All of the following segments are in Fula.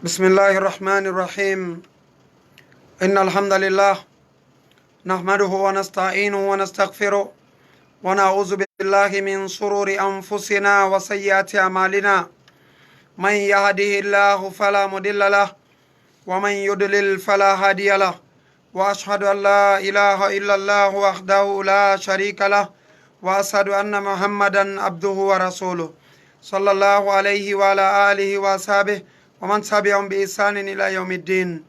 بسم الله الرحمن الرحيم إن الحمد لله نحمده ونستعينه ونستغفره ونعوذ بالله من شرور أنفسنا وسيئات أعمالنا من يهده الله فلا مضل له ومن يضلل فلا هادي له وأشهد أن لا إله إلا الله وحده لا شريك له وأشهد أن محمدا عبده ورسوله صلى الله عليه وعلى آله وصحبه ومن تبعهم بإحسان إلى يوم الدين.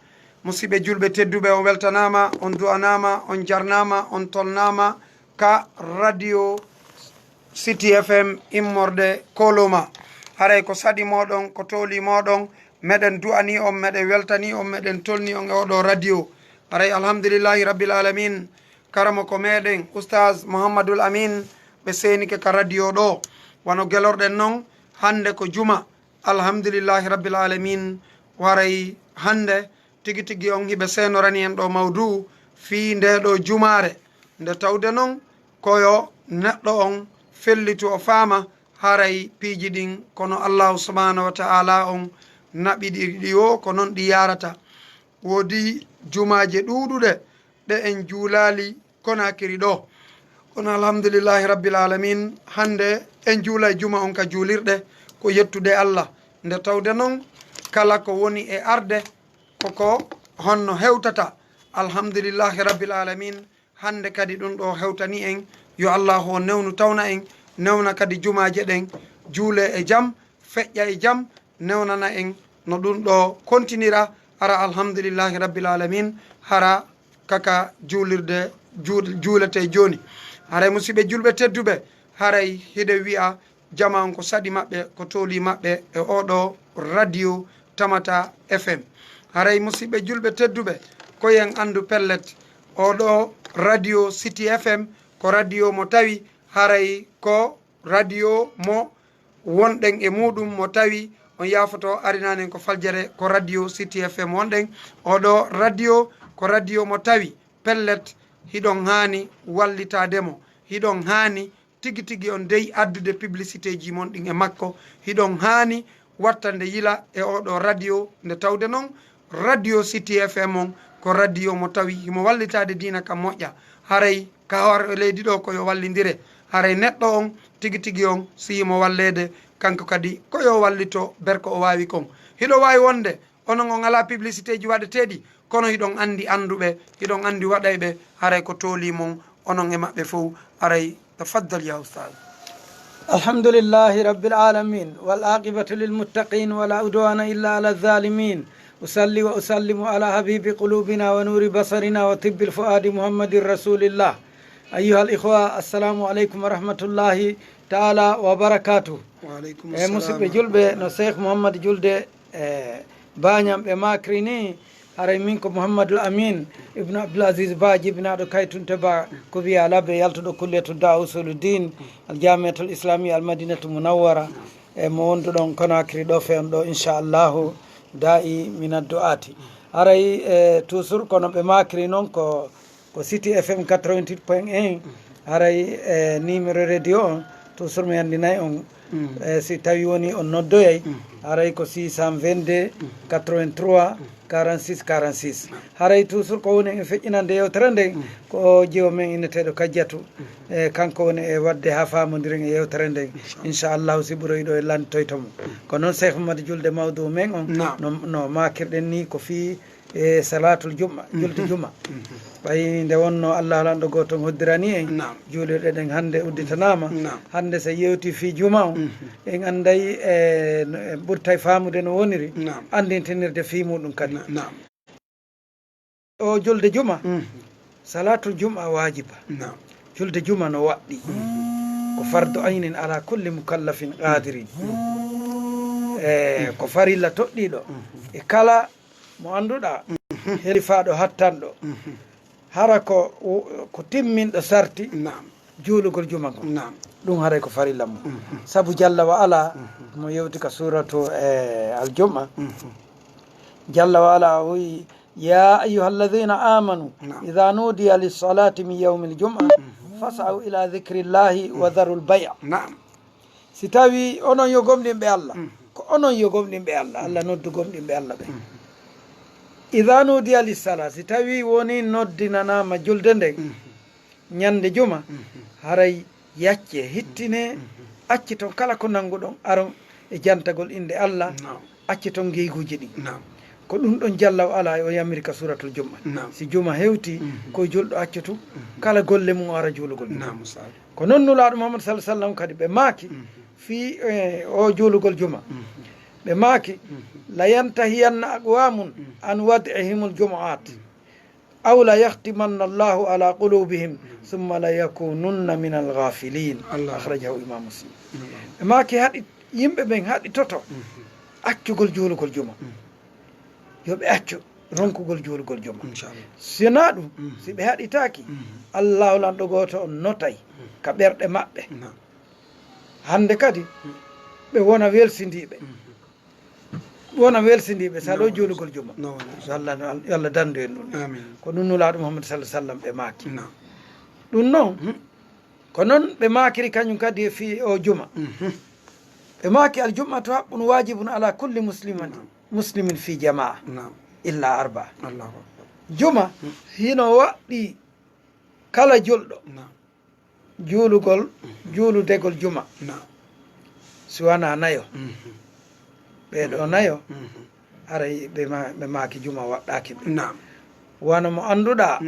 Musidɓe julɓe tedduɓe, on weltanama, on du'anama, on jarnama, on tolnama ka radio City FM immorde koloma. Haray ko saɗi moɗon, ko toli moɗon, meɗen du'ani on, meɗen weltani on, meɗen tolni on e oɗo radio. Haray alhamdulillahi rabbil alamin, karamo ko meɗen Oustaz Mouhammadul Amin ɓe senike ka radio ɗo. Wano gelorɗen noon hande ko juma, alhamdulillahi rabbil alamin. Waray hande tigi tigi on hiɓe senorani en ɗo mawdu fi nde ɗo jumare, nde tawde noon koyo neɗɗo on fellitu o faama haray piiji ɗin kono allahu subhanahu wa ta'ala on naɓiɗi ɗi o ko noon ɗi yarata. Woodi jumaje ɗuɗuɗe ɗe en juulali Konakiri ɗo, kono alhamdulillahi rabbil alamin hande en juula juma on ka juulirɗe ko yettude Allah, nde tawde noon kala ko woni e arde koko honno hewtata. Alhamdulillahi rabbil alamin hande kadi ɗum ɗo hewtani en yo allahu o newnu tawna en, newna kadi jumaje ɗen juule e jaam, feƴƴa e jaam, newnana en no ɗum ɗo kontinira ara alhamdulillahi rabbil alamin hara kaka juulirde juulete joni. Haray musidɓe julɓe tedduɓe, haray hiɗe wi'a jama on ko saɗi maɓɓe, ko tooli maɓɓe e oɗo radio Tamata FM. Haray musidɓe julɓe tedduɓe, koyen andu pellet oɗo radio City FM ko radio mo tawi haray ko radio mo wonɗen e muɗum, mo tawi on yafoto arinanen ko faljere ko radio City FM wonɗen. Oɗo radio ko radio mo tawi pellet hiɗon hani wallitademo, hiɗon hani tigi tigi on dey addude publicité ji mon ɗin e makko, hiɗon hani wattande yila e oɗo radio, nde tawde noon radio City FM on ko radio mo tawi himo wallitade dina kam moƴƴa. Haray ka hor leydi ɗo koyo wallidire, haray neɗɗo on tigi tigi on siyimo wallede kanko kadi koyo wallito berko o wawi kon. Hiɗo wawi wonde onon on ala publicité ji waɗeteɗi, kono hiɗon andi anduɓe, hiɗon andi waɗayɓe, haray ko tolimon onon e maɓɓe fof. Haray tafaddal ya Oustaz. الحمد لله رب العالمين والعاقبة للمتقين ولا عدوان إلا على الظالمين. أصلي وأسلم على حبيب قلوبنا ونور بصرنا وطب الفؤاد محمد رسول الله. أيها الإخوة، السلام عليكم ورحمة الله تعالى وبركاته. وعليكم السلام. مسيب جلبة نسيخ محمد جلد بانيام بماكريني haray min ko Mouhammadul Amin ibnu Abdoulaziz Ba jibinaɗo kaytunte ba ko wiya labbe yaltuɗo kulle to da usuluddin aljamiatul islami almadinatu munawwara e mo wondu ɗon Konakiri ɗo fewn ɗo inchallahu da'i minad du'ati. Haray toujours kono ɓe makiri noon ko City FM 88.1 haray numéro radio on toujours mi andinayi on si tawi woni on noddoyay haray ko 622 83 46 46. haray toujours ko woni e feƴƴinande yewtere nden ko jiwo men inneteɗo Kajjatu kanko woni e wadde ha famodiren e yewtere nden inchallahu si ɓuroyi ɗo e lantoytomo. ko noon Cheikh Mamadou julde mawdou men on no makirɗen ni ko fi e salatul juma, julde juma. ɓayi nde wonno Allah lanɗo goto hoddirani en juulirɗe ɗen hande udditanama. Hande so yewti fi juma o en andayi e ɓurtay famude no woniri, andintinirde fi muɗum kadi. O julde juma, salatul juma wajiba, julde juma no waɗɗi ko fardu aynin ala kulli mukallafin qadirin, ko farilla toɗɗiɗo e kala mo anduɗa helifaɗo hattanɗo hara ko timminɗo sarti juulugol juma ngo, ɗum haray ko farilla mum. Sabu jalla wa ala mo yewti ka suratu aljuma, jalla wa ala o wi ya ayuha alladina amanu ida nudiya lissalati min yawmi ljuma fasau ila dhikrillahi wa dharu lbaya. Si tawi onon yo gomɗinɓe Allah ko onon yo gomɗinɓe Allah Allah noddu gomɗinɓe Allah ɓe ida nudiya lissala si tawi woni noddinanama julde nden ñande juma haray yacce hittine acci toon kala ko nanguɗon aron e jantagol inde Allah acci toon geyguji ɗi ko ɗum ɗon jallaw ala o yamiri ka suratul juma si juma hewti koye julɗo accutu kala golle mum ara juulugol ko noon nulaɗo Mouhammad sallam kadi ɓe maaki fi o juulugol juma ɓe maaki la yantahiyanna aqwamun an wad'ihimul jumu'at aw la yahtimanna Allahu ala qulubihim summa la yakununna min alghafilin akhrajahu imam Muslim ɓe maaki haɗi yimɓe ɓen haɗi toto accugol juulugol juma yoɓe accu ronkugol juulugol juma sina ɗum si ɓe haɗitaki Allahu lanɗo goto on notay ka ɓerɗe maɓɓe hande kadi ɓe wona welsindiɓe sa ɗo juulugol juma so Allah dandu en ɗum ko ɗum nulaɗo Mouhammad sallam ɓe maaki ɗum noon ko noon ɓe maakiri kañum kadi e fi o juma ɓe maaki aljuma to haqqun wajibun ala kulli muslimin fi jamaa illa arba juma hino waɗɗi kala julɗo juuludegol juma si wona nayo ɓeɗo nayo aray ɓe maaki juma waɗɗaki ɓe wona mo annduɗa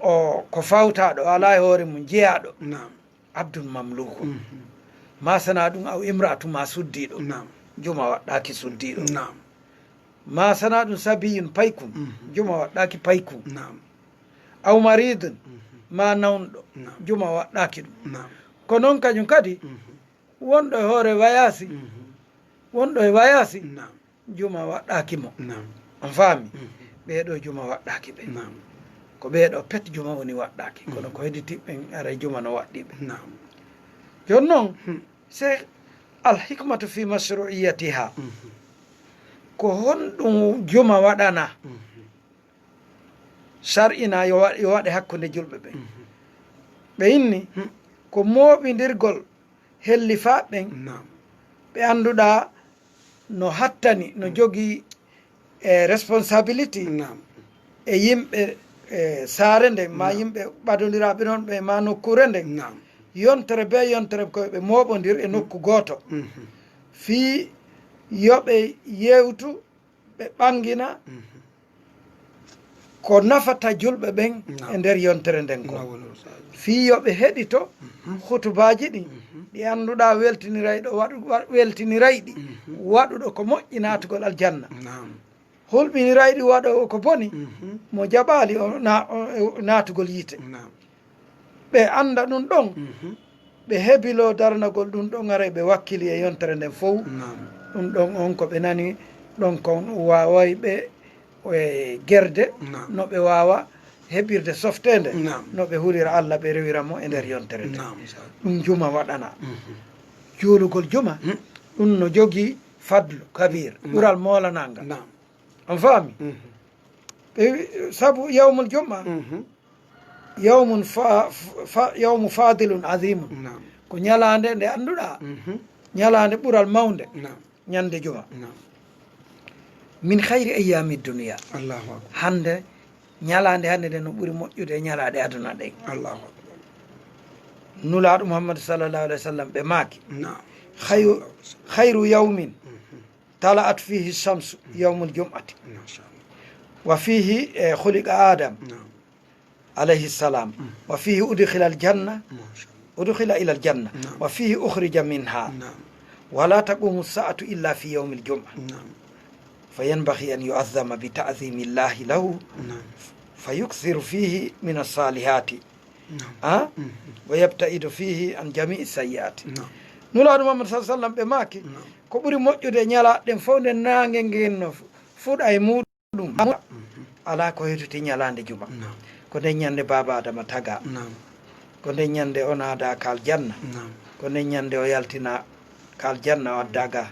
o ko fawtaɗo ala e hoore mum jeeyaɗo abdul mamluku ma sana ɗum aw imratu ma suddiɗo juma waɗɗaki suddiɗo ma sana ɗum sabiyun paykum juma waɗɗaki paykum aw maridun ma nawnɗo juma waɗɗaki ɗum ko noon kañum kadi wonɗo e hoore wayasi juma waɗɗaki mo on faami ɓeɗo juma waɗɗaki ɓe ko ɓeɗo pet juma woni waɗɗaki kono ko heditiɓɓen ara juma no waɗɗiɓe joni noon c'est alhikmatu fi mashru'iyatiha ko honɗum juma waɗana sar'ina yo waɗe hakkude julɓe ɓe ɓe inni ko mooɓidirgol hellifaɓen ɓe annduɗa no hattani no jogii responsabilité e yimɓe saare nde ma yimɓe ɓadodiraɓe noon ɓe ma nokkure nde yontere be yontere koye ɓe mooɓodir e nokku gooto fii yoɓe yewtu ɓe ɓangina ko nafata julɓe ɓen e nder yontere nden ko fii yoɓe heɗito hutubaji ɗi ɗi annduɗa weltinirayɗi waɗuɗo ko moƴƴi natugol aljanna hulɓinirayɗi waɗo ko boni mo jaɓali o natugol yiite ɓe anda ɗum ɗon ɓe heebilo darnagol ɗum ɗon ara ɓe wakkili e yontere nden fof ɗum ɗon on ko ɓe nani ɗon kon waway ɓe e gerde no ɓe wawa heɓirde softede no ɓe hulira Allah ɓe rewira mo e nder yontere nde ɗum juma waɗana juulugol juma ɗum no jogii fadlu kabir ɓural molananga on faami ɓe saabu yawmul juma yawmu fadilun adimu ko ñalande nde annduɗa ñalande ɓural mawde ñande juma min hayri ayami duniya hande ñalande hande nde no ɓuuri moƴƴude e ñalaɗe aduna ɗen nulaɗo Mouhammad sallallahu alayhi wa sallam ɓe maaki hayru yawmin tala'at fihi shamsu yawmul jum'ati wa fihi khuliqa adam alayhi salam wa fihi udkhila ila aljanna wa fihi ukhrija minha wala taqumu as-sa'atu illa fi yawmil jum'a فينبغي أن يعظم بتعظيم الله له فيكثر فيه من الصالحات ويبتعد فيه عن جميع السيئات nulaaɗo Muhammad sallallahu alaihi wasallam ɓe maaki ko ɓuri moƴƴude ñalaaɗen fof nde naange ngenno fuɗa e muɗum ala ko hetuti ñalaande juma ko nden ñande baba adama taga ko nden ñande o naada kal janna ko nden ñande o yaltina kal janna o adda ga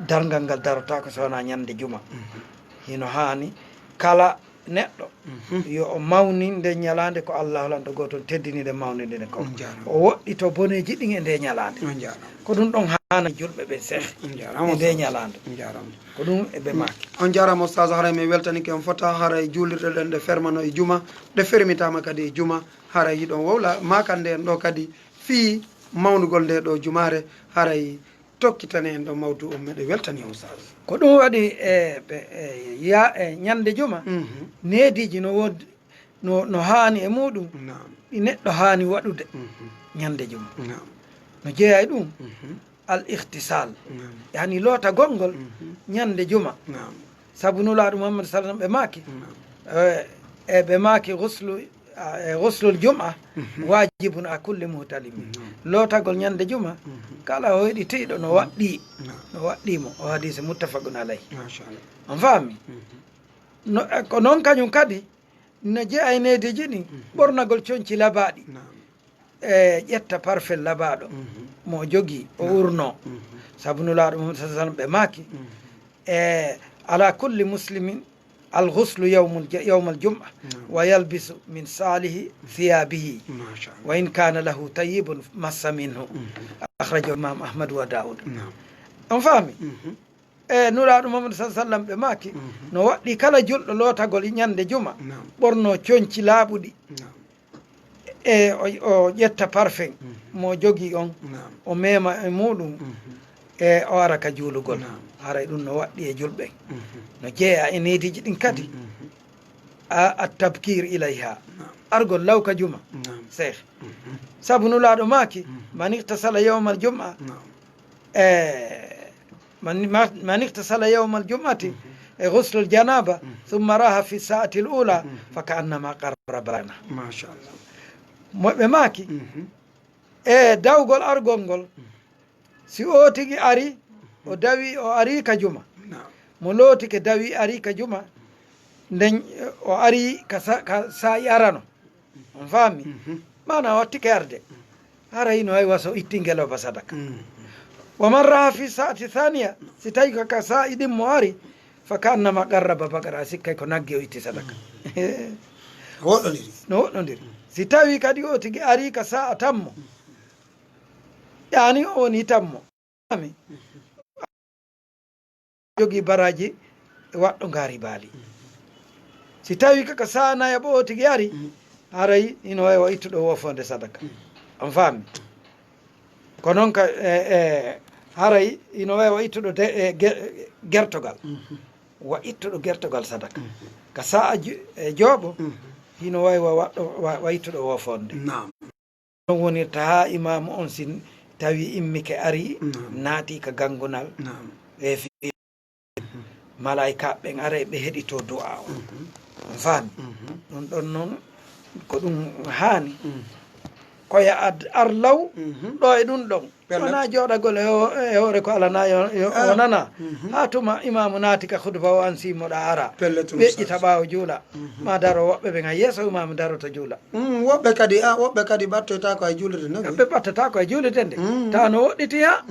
dargal ngal darota ko sowona ñande juma hino haani kala neɗɗo yo o mawninde ñalande ko Allah holanto goton teddinide mawnidene ko o woɗɗito boneji ɗin e nde ñalande ko ɗum ɗon hana julɓe ɓe seh e nde ñalande ko ɗum eɓe maki on jarama oustage haray mi weltanike on fota haray juulirɗe ɗen ɗe fermano e juma ɗe fermitama kadi e juma haray yiɗon wowla makande en ɗo kadi fii mawnugol nde ɗo jumare haray tokkitane en ɗo mawdu o meɗe weltani oustage ko ɗum waɗi e ñande juma neediji no wodi no haani e muɗum ɗi neɗɗo haani waɗude ñande juma no jeeya e ɗum al ihtisal yani loota gongol ñande juma sabu nulaaɗo Mouhammad sallam ɓe maaki e ɓe maaki guslul juma wajibun a kulli muhtalimin lootagol ñande juma kala o heɗitiiɗo no waɗɗimo o hadise muttafaqun alayhi on faami ko noon kañum kadi no jeeya e neediji ɗin ɓornagol coñci labaɗi e ƴetta parfel labaɗo mo jogii o urno sabu nulaaɗo Muhammad sallallahu alaihi wasallam ɓe maaki e ala kulli muslimin alghuslu yawma aljum'a wa yalbisu min salihi thiyabihi wa in kana lahu tayyibun massa minhu akhrajahu imam ahmad wa daud on faami e nulaaɗo Muhammad sallallahu alaihi wasallam ɓe maaki no waɗɗi kala julɗo lootagol ñande juma ɓorno coñci laaɓuɗi e o ƴetta parfum mo jogii on o mema e muɗum e o ara ka juulugol haray ɗum no waɗɗi e julɓen no jeeya e neediji ɗin kadi a tabkir ilayha argol lawka juma cheikh sabu nulaaɗo maaki man ihtasala yawma aljum'a man ihtasala yawma aljum'ati e guslul janaba thumma raha fi saati l ula fa ka annama qarrabana machallah moɓe maaki e dawgol argol ngol si o tigi ari o dawi o ari ka juma mo lootike dawi ari ka juma nden o ari ka sa'i arano on faami mana wattike arde harayino hay waso itti ngeloba sadaka wa man raha fi saati thaniya si tawi ka sa'i ɗin mo ari fa ka annama qarraba bagara sikkay ko nagge o itti sadaka no woɗɗodiri si tawi kadi o tigi ari ka sa'a tammo yani o woni tammo ami jogii baraji waɗɗo ngaari baali si tawi kaka sa'a naya ɓo o tigi ari haray ino wawi ittuɗo wofonde sadaka on faami ko noon ka haray ino wawi ittuɗo gertogal wa ittuɗo gertogal sadaka ka sa'a jooɓo hino wawi wa ittuɗo wofonde ɗon wonirta ha imamu on si tawi immike ari naati ka gangunal e malaika ɓen ara ɓe heɗito du'a on faami ɗum ɗon noon ko ɗum haani koye arlaw ɗo e ɗum ɗon wona jooɗagol e hoore ko alana o nana ha tuma imamu naati ka hudba o an simoɗa ara ɓeƴƴita ɓaawo juula ma daro woɓɓe ɓen ha yeeso imamu darota juula woɓɓe kadi ɓattoyta ko e juulirde no ɓe ɓattata ko e juulirde nde tawa no woɗɗiti ha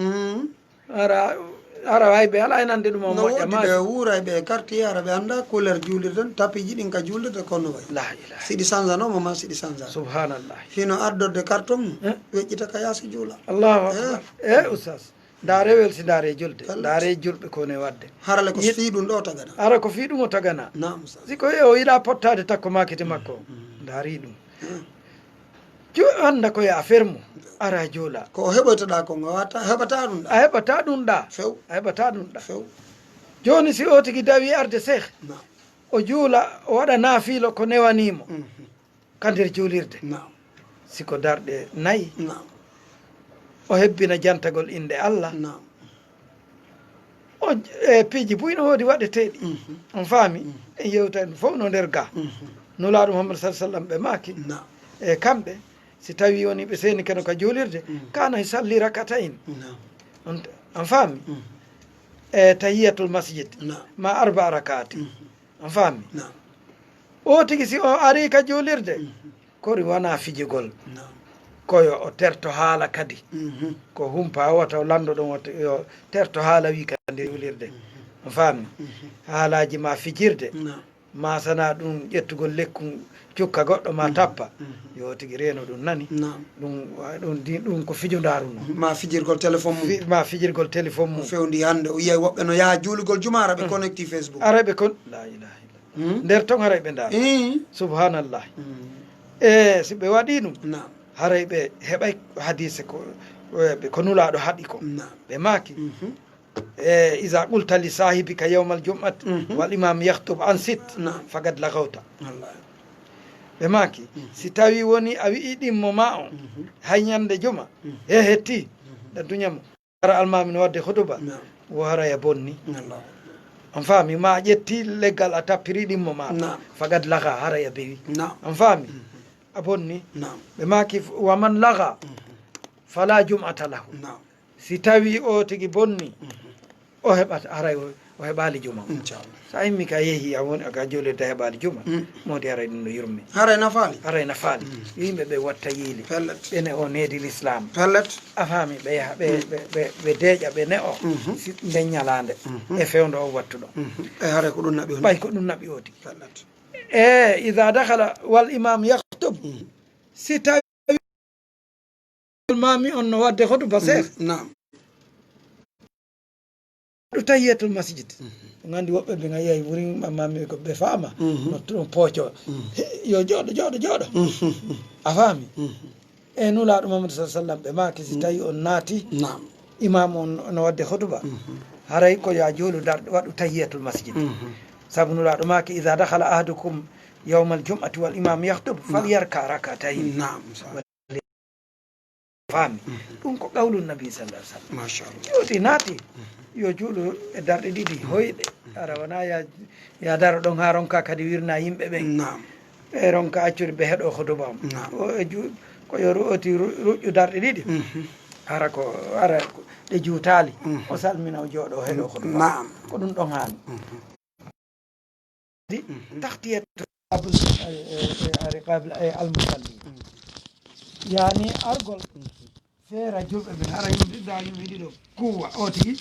ara way ɓe ala e nande ɗum o moƴƴa ma ɓe wuuray ɓe quartier ara ɓe annda couleur juulirden tapiji ɗin ka juulirde kono way la ilaha siɗi changeanoma ma siɗi changean subhanallah hino ardorde carton mum weƴƴita ka yaasi juula allahu akbar oustaz ndaare welsi ndaare julde ndaare julɓe kone wadde harale ko fii ɗum ɗo tagana ara ko fii ɗum o tagana nam siko o yiɗa pottade takko makete makko ndaari ɗum anda koye affaire mum ara juula ko heɓoytoɗa ko wata heɓata ɗum ɗa a heɓata ɗum ɗa few a heɓata ɗum ɗa few joni si o tigi dawi arde cheikh o juula o waɗa naafilo ko newanimo ka nder juulirde siko darɗe nayyi o hebbina jantagol inde Allah o piiji buyno hoodi waɗeteɗi on faami en yewtani fof no nder ga nulaaɗo Muhammad sallam ɓe maaki e kamɓe si tawi woni ɓe seeni keno ka juulirde kana salli rakatayn on faami e tahiyatul masjid ma arba rakati on faami o tigi si o ari ka juulirde kori wona fijigol koyo o terto haala kadi ko humpa wata o lando ɗon yo terto haala wi kadi juulirde on faami haalaji ma fijirde ma sana ɗum ƴettugol lekku cukka goɗɗo ma tappa yo tigi reno ɗum nani ɗum ko fijondaru no ma fijirgol téléphone mum ma fijirgol téléphone mum fewndi hande o yiyay woɓɓe no yaha juulugol juma araɓe connecti Facebook araɓe kon la ilaha illallah nder ton haray ɓe ndaara subhanallah e si ɓe waɗi ɗum haray ɓe heɓay hadise ko nulaɗo haɗi ko ɓe maaki e isa qulta li sahibika yawma al jum'at wal imam yahtub an sit fagad lagawta ɓe maaki si tawi woni a wi'i ɗimmo ma o hay ñande juma e hetti ɗa duñamo ara almamin wadde hotuba wo haraya bonni on faami ma ƴetti leggal a tappiri ɗimmo ma fagad laga haraya bewi on faami a bonni ɓe maaki waman laga fala jum'ata lahu si tawi o tigi bonni o heɓata haray o heɓali juma sa immi ka yeehi a woni aka jolirta heɓali juma modi haray ɗum no yurmi haray nafaali yimɓe ɓe watta yiili ɓene o needi l'islam a faami ɓe yaha ɓe deeƴa ɓe ne o si nden ñalande e fewdo o wattuɗo e haray ko ɗum naɓi ɓay ko ɗum naɓi odi e ida dakhala wal imam yahtub si tawi mami on no wadde hotuba seeɗa ɗo tahiyatul masjid gandi woɓɓe ɓe gayiyay wuri mami ko ɓe faama no pooco yo jooɗo a faami e nulaɗo mamadou sa sallam ɓe maaki si tawi on naati imam on no wadde hotuba haray ko ya joolu darɗe waɗu tahiyatul masjid saabu nulaɗo maaki ida dakhala ahadukum yawma al jum'ati wal imam yahtub falyarka rakatayn faami ɗum ko qawlu nabi sallah sallam machallah jooɗi naati yo juuɗo e darɗe ɗiɗi hoyɗe ara wona ya daro ɗon ha ronka kadi wirna yimɓe ɓen e ronka accude ɓe heɗo hoduba o ko yo oti ruƴƴu darɗe ɗiɗi ara ɗe juutali o salmina o jooɗo heɗo hoduba ko ɗum ɗon haani tahtiyat riqabil almusalli yani argol feera julɓe ɓe hara yimɓe ɗiɗo kuwa o tigi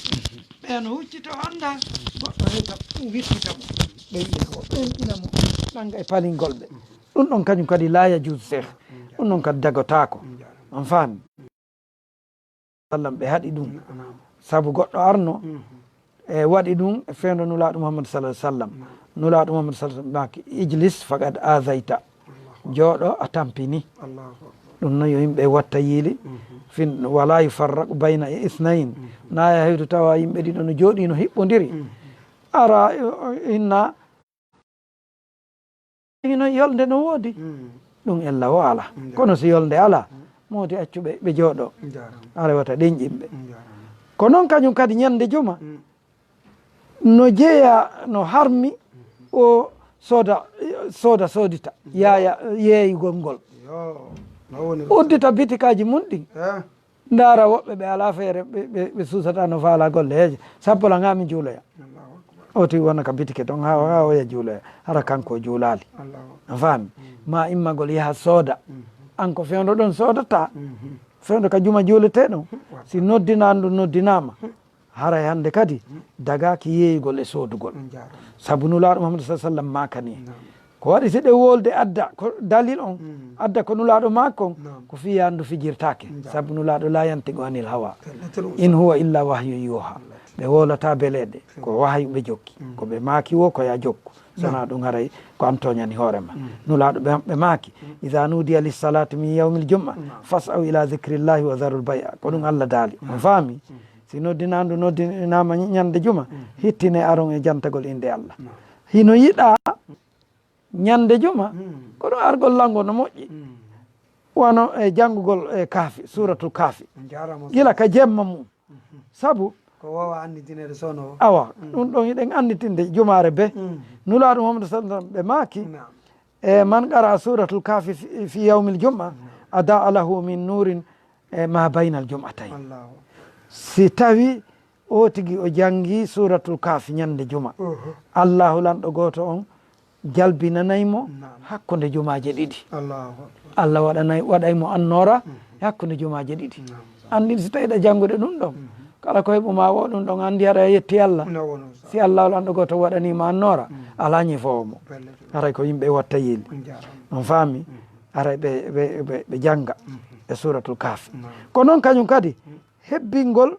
ɓeno huccita o anda goɗɗo heyta wittita mo ɓe yiɗi ko ɓenɗina mo ɗanga e palingol ɓe ɗum ɗon kañum kadi laaya juus cheikh ɗum ɗon kadi jagotako on faami sallam ɓe haɗi ɗum saabu goɗɗo arno e waɗi ɗum e fewdo nulaɗo mouhammad sallah sallam nulaɗo mouhammad sallah maki ijlis faqad azayta jooɗo a tampini ɗum noon yo yimɓe watta yiili fin wala yufarraqu bayna e ithnayin naya hewtu tawa yimɓe ɗiɗo no jooɗi no hiɓɓodiri ara inna noon yolde no woodi ɗum ella o ala kono so yolde ala modi accuɓe ɓe jooɗo ara wata ɗen yimɓe ko noon kañum kadi ñande juma no jeeya no harmi o soodita yeeyugol ngol uddita bitikaji mum ɗin ndaara woɓɓe ɓe ala feere ɓe suusata no faala golle heeje sappola ngami juuloya o tigi wona ka bitike ton ha oya juuloya hara kanko juulali a faami ma immagol yaha sooda an ko fewdo ɗon soodata fewdo ka juma juuleteɗon si noddinandu noddinama haray hande kadi dagaki yeeyugol e soodugol saabu nulaɗo mahamadou sa sallam makani ko waɗi si ɗe wolde adda ko dalil on adda ko nulaɗo makko ko fiyandu fijirtake saabu nulaɗo la yantigo anil hawa in huwa illa wahyu yuha ɓe wolata beleɗe ko wahyu ɓe jokki ko ɓe maaki wo ko ya jokku sona ɗum haray ko an toñani hoorema nulaɗo ɓe maaki ida nudiya lissalati min yawmil jum'a fas'aw ila zicrillahi wa zarul bay'a ko ɗum allah daali on faami si noddinandu noddinama ñande juma hittine aron e jantagol inde allah hino yiɗa ñande juma ko ɗo argol lango no moƴƴi wano e janngugol e kaafi suratul kaafi gila ka jemma mum sabu ko wawa anditinede sono awa ɗum ɗon iɗen anditinde jumare be nulaɗo mamadou sallam ɓe maaki e man qara suratul kaafi fi yawmil jum'a ada lahu min nurin ma baynal jum'atayn si tawi o tigi o jangi suratul kaafi ñande juma allahu lanɗo goto on jalbinanaymo hakkude jumaje ɗiɗi allah waɗaymo annora hakkude jumaje ɗiɗi andin si tawiɗa janngude ɗum ɗon kala ko heɓuma wo ɗum ɗon andi aɗa yetti Allah si Allah olanɗo goto waɗanima annora ala ñifowomo aray ko yimɓe watta yiili on faami aray ɓe jangga e suratul kaf ko noon kañum kadi hebbingol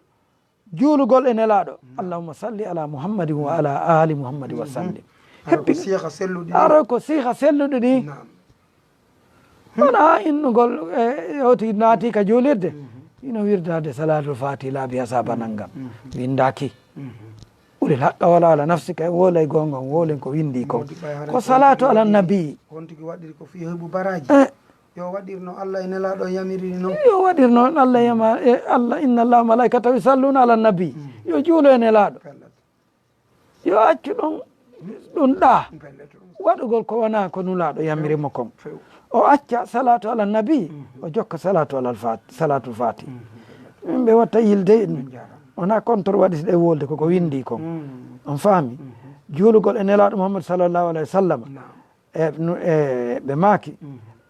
juulugol e nelaɗo allahumma salli ala muhammadin wa ala ali muhammadin wa sallim hebbi aray ko siiha selluɗi ɗi wona innugol hewti naati ka juulirde ino wirdade salatul fati laabi hasaba nanngam windaki ɓurel haqqa wala ala nafsika e wolay gonga wolen ko windi ko ko salatu ala nabi hontigi waɗiri ko fi heɓu baraji yo waɗirno Allah e nelaɗo yamiri noon yo waɗirno Allah yama e Allah inna allah malaikata yusalluna ala nabi yo juulo e nelaɗo yo accu ɗum ɗa waɗugol ko wona ko nulaɗo yamirimo kon o acca salatu ala nabi o jokka salatu ala salatul fati yimɓe watta yilde wona contre waɗi ɗe wolde koko windi kon on faami juulugol e nelaɗo mouhammad sallllahu alayhi wa sallam e ɓe maaki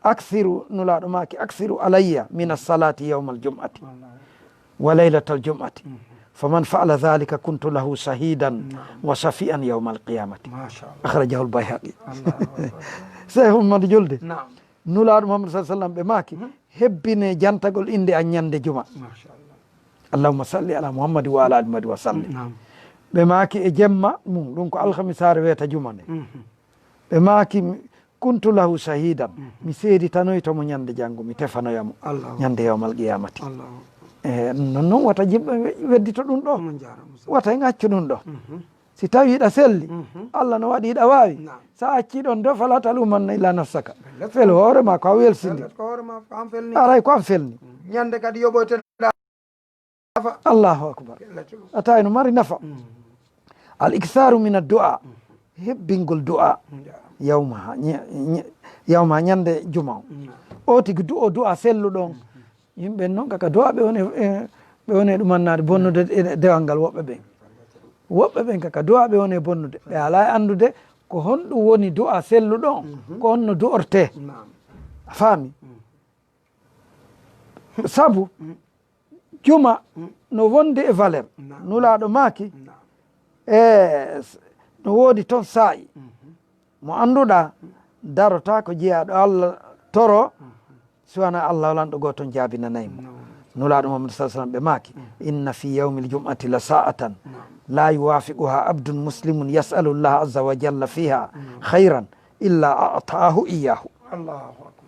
aksiru nulaɗo maaki aksiru alayya min assalati yawma aljum'ati wa laylata aljum'ati faman faala dhalika kuntu lahu shahidan wa shafi'an yawma alqiyamati akhrajahu albayhaqi cheikh mouhamadou julde nulaɗo mouhammad sa sallam ɓe maaki hebbine jantagol inde an ñande juma allahumma salli ala muhammadin wa ala ali muhammadin wa sallim ɓe maaki e jemma mum ɗum ko alhamisare wiyata juma nde ɓe maaki kuntu lahu shahidan mi seeditanoy tomo ñande janggo mi tefanoyamo ñande yawmal qiyamati non wata jimɓe weddito ɗum ɗo wata en accu ɗum ɗo si tawi ɗa selli Allah no waɗi ɗa wawi sa acci ɗon do fala talumanna illa nafsaka fel hoorema ko a welsidi aray ko an felni ñande kadi yoɓoyte allahu akbar a tawi no mari nafa al iksaru min addu'a hebbingol du'a yawma ñande juma o tigi du'a selluɗon yimɓe noon kaka du'a ɓe woni ɗumannade bonnude dewal ngal woɓɓe ɓen kaka du'a ɓe woni bonnude ɓe ala e andude ko honɗum woni du'a selluɗon ko honno du'orte a faami sabu juma no wonde e valeur nulaɗo maaki no woodi toon saa'i mo annduɗa darota ko jeeyaɗo Allah toro suwana Allah walanɗo goo toon jaabinanaymo nulaɗo Muhammad sa sallam ɓe maaki inna fi yawmi ljum'ati la sa'atan la yuwafiquha abdun muslimun yasalu llah azza wa jalla fiha hayran illa a'tahu iyahu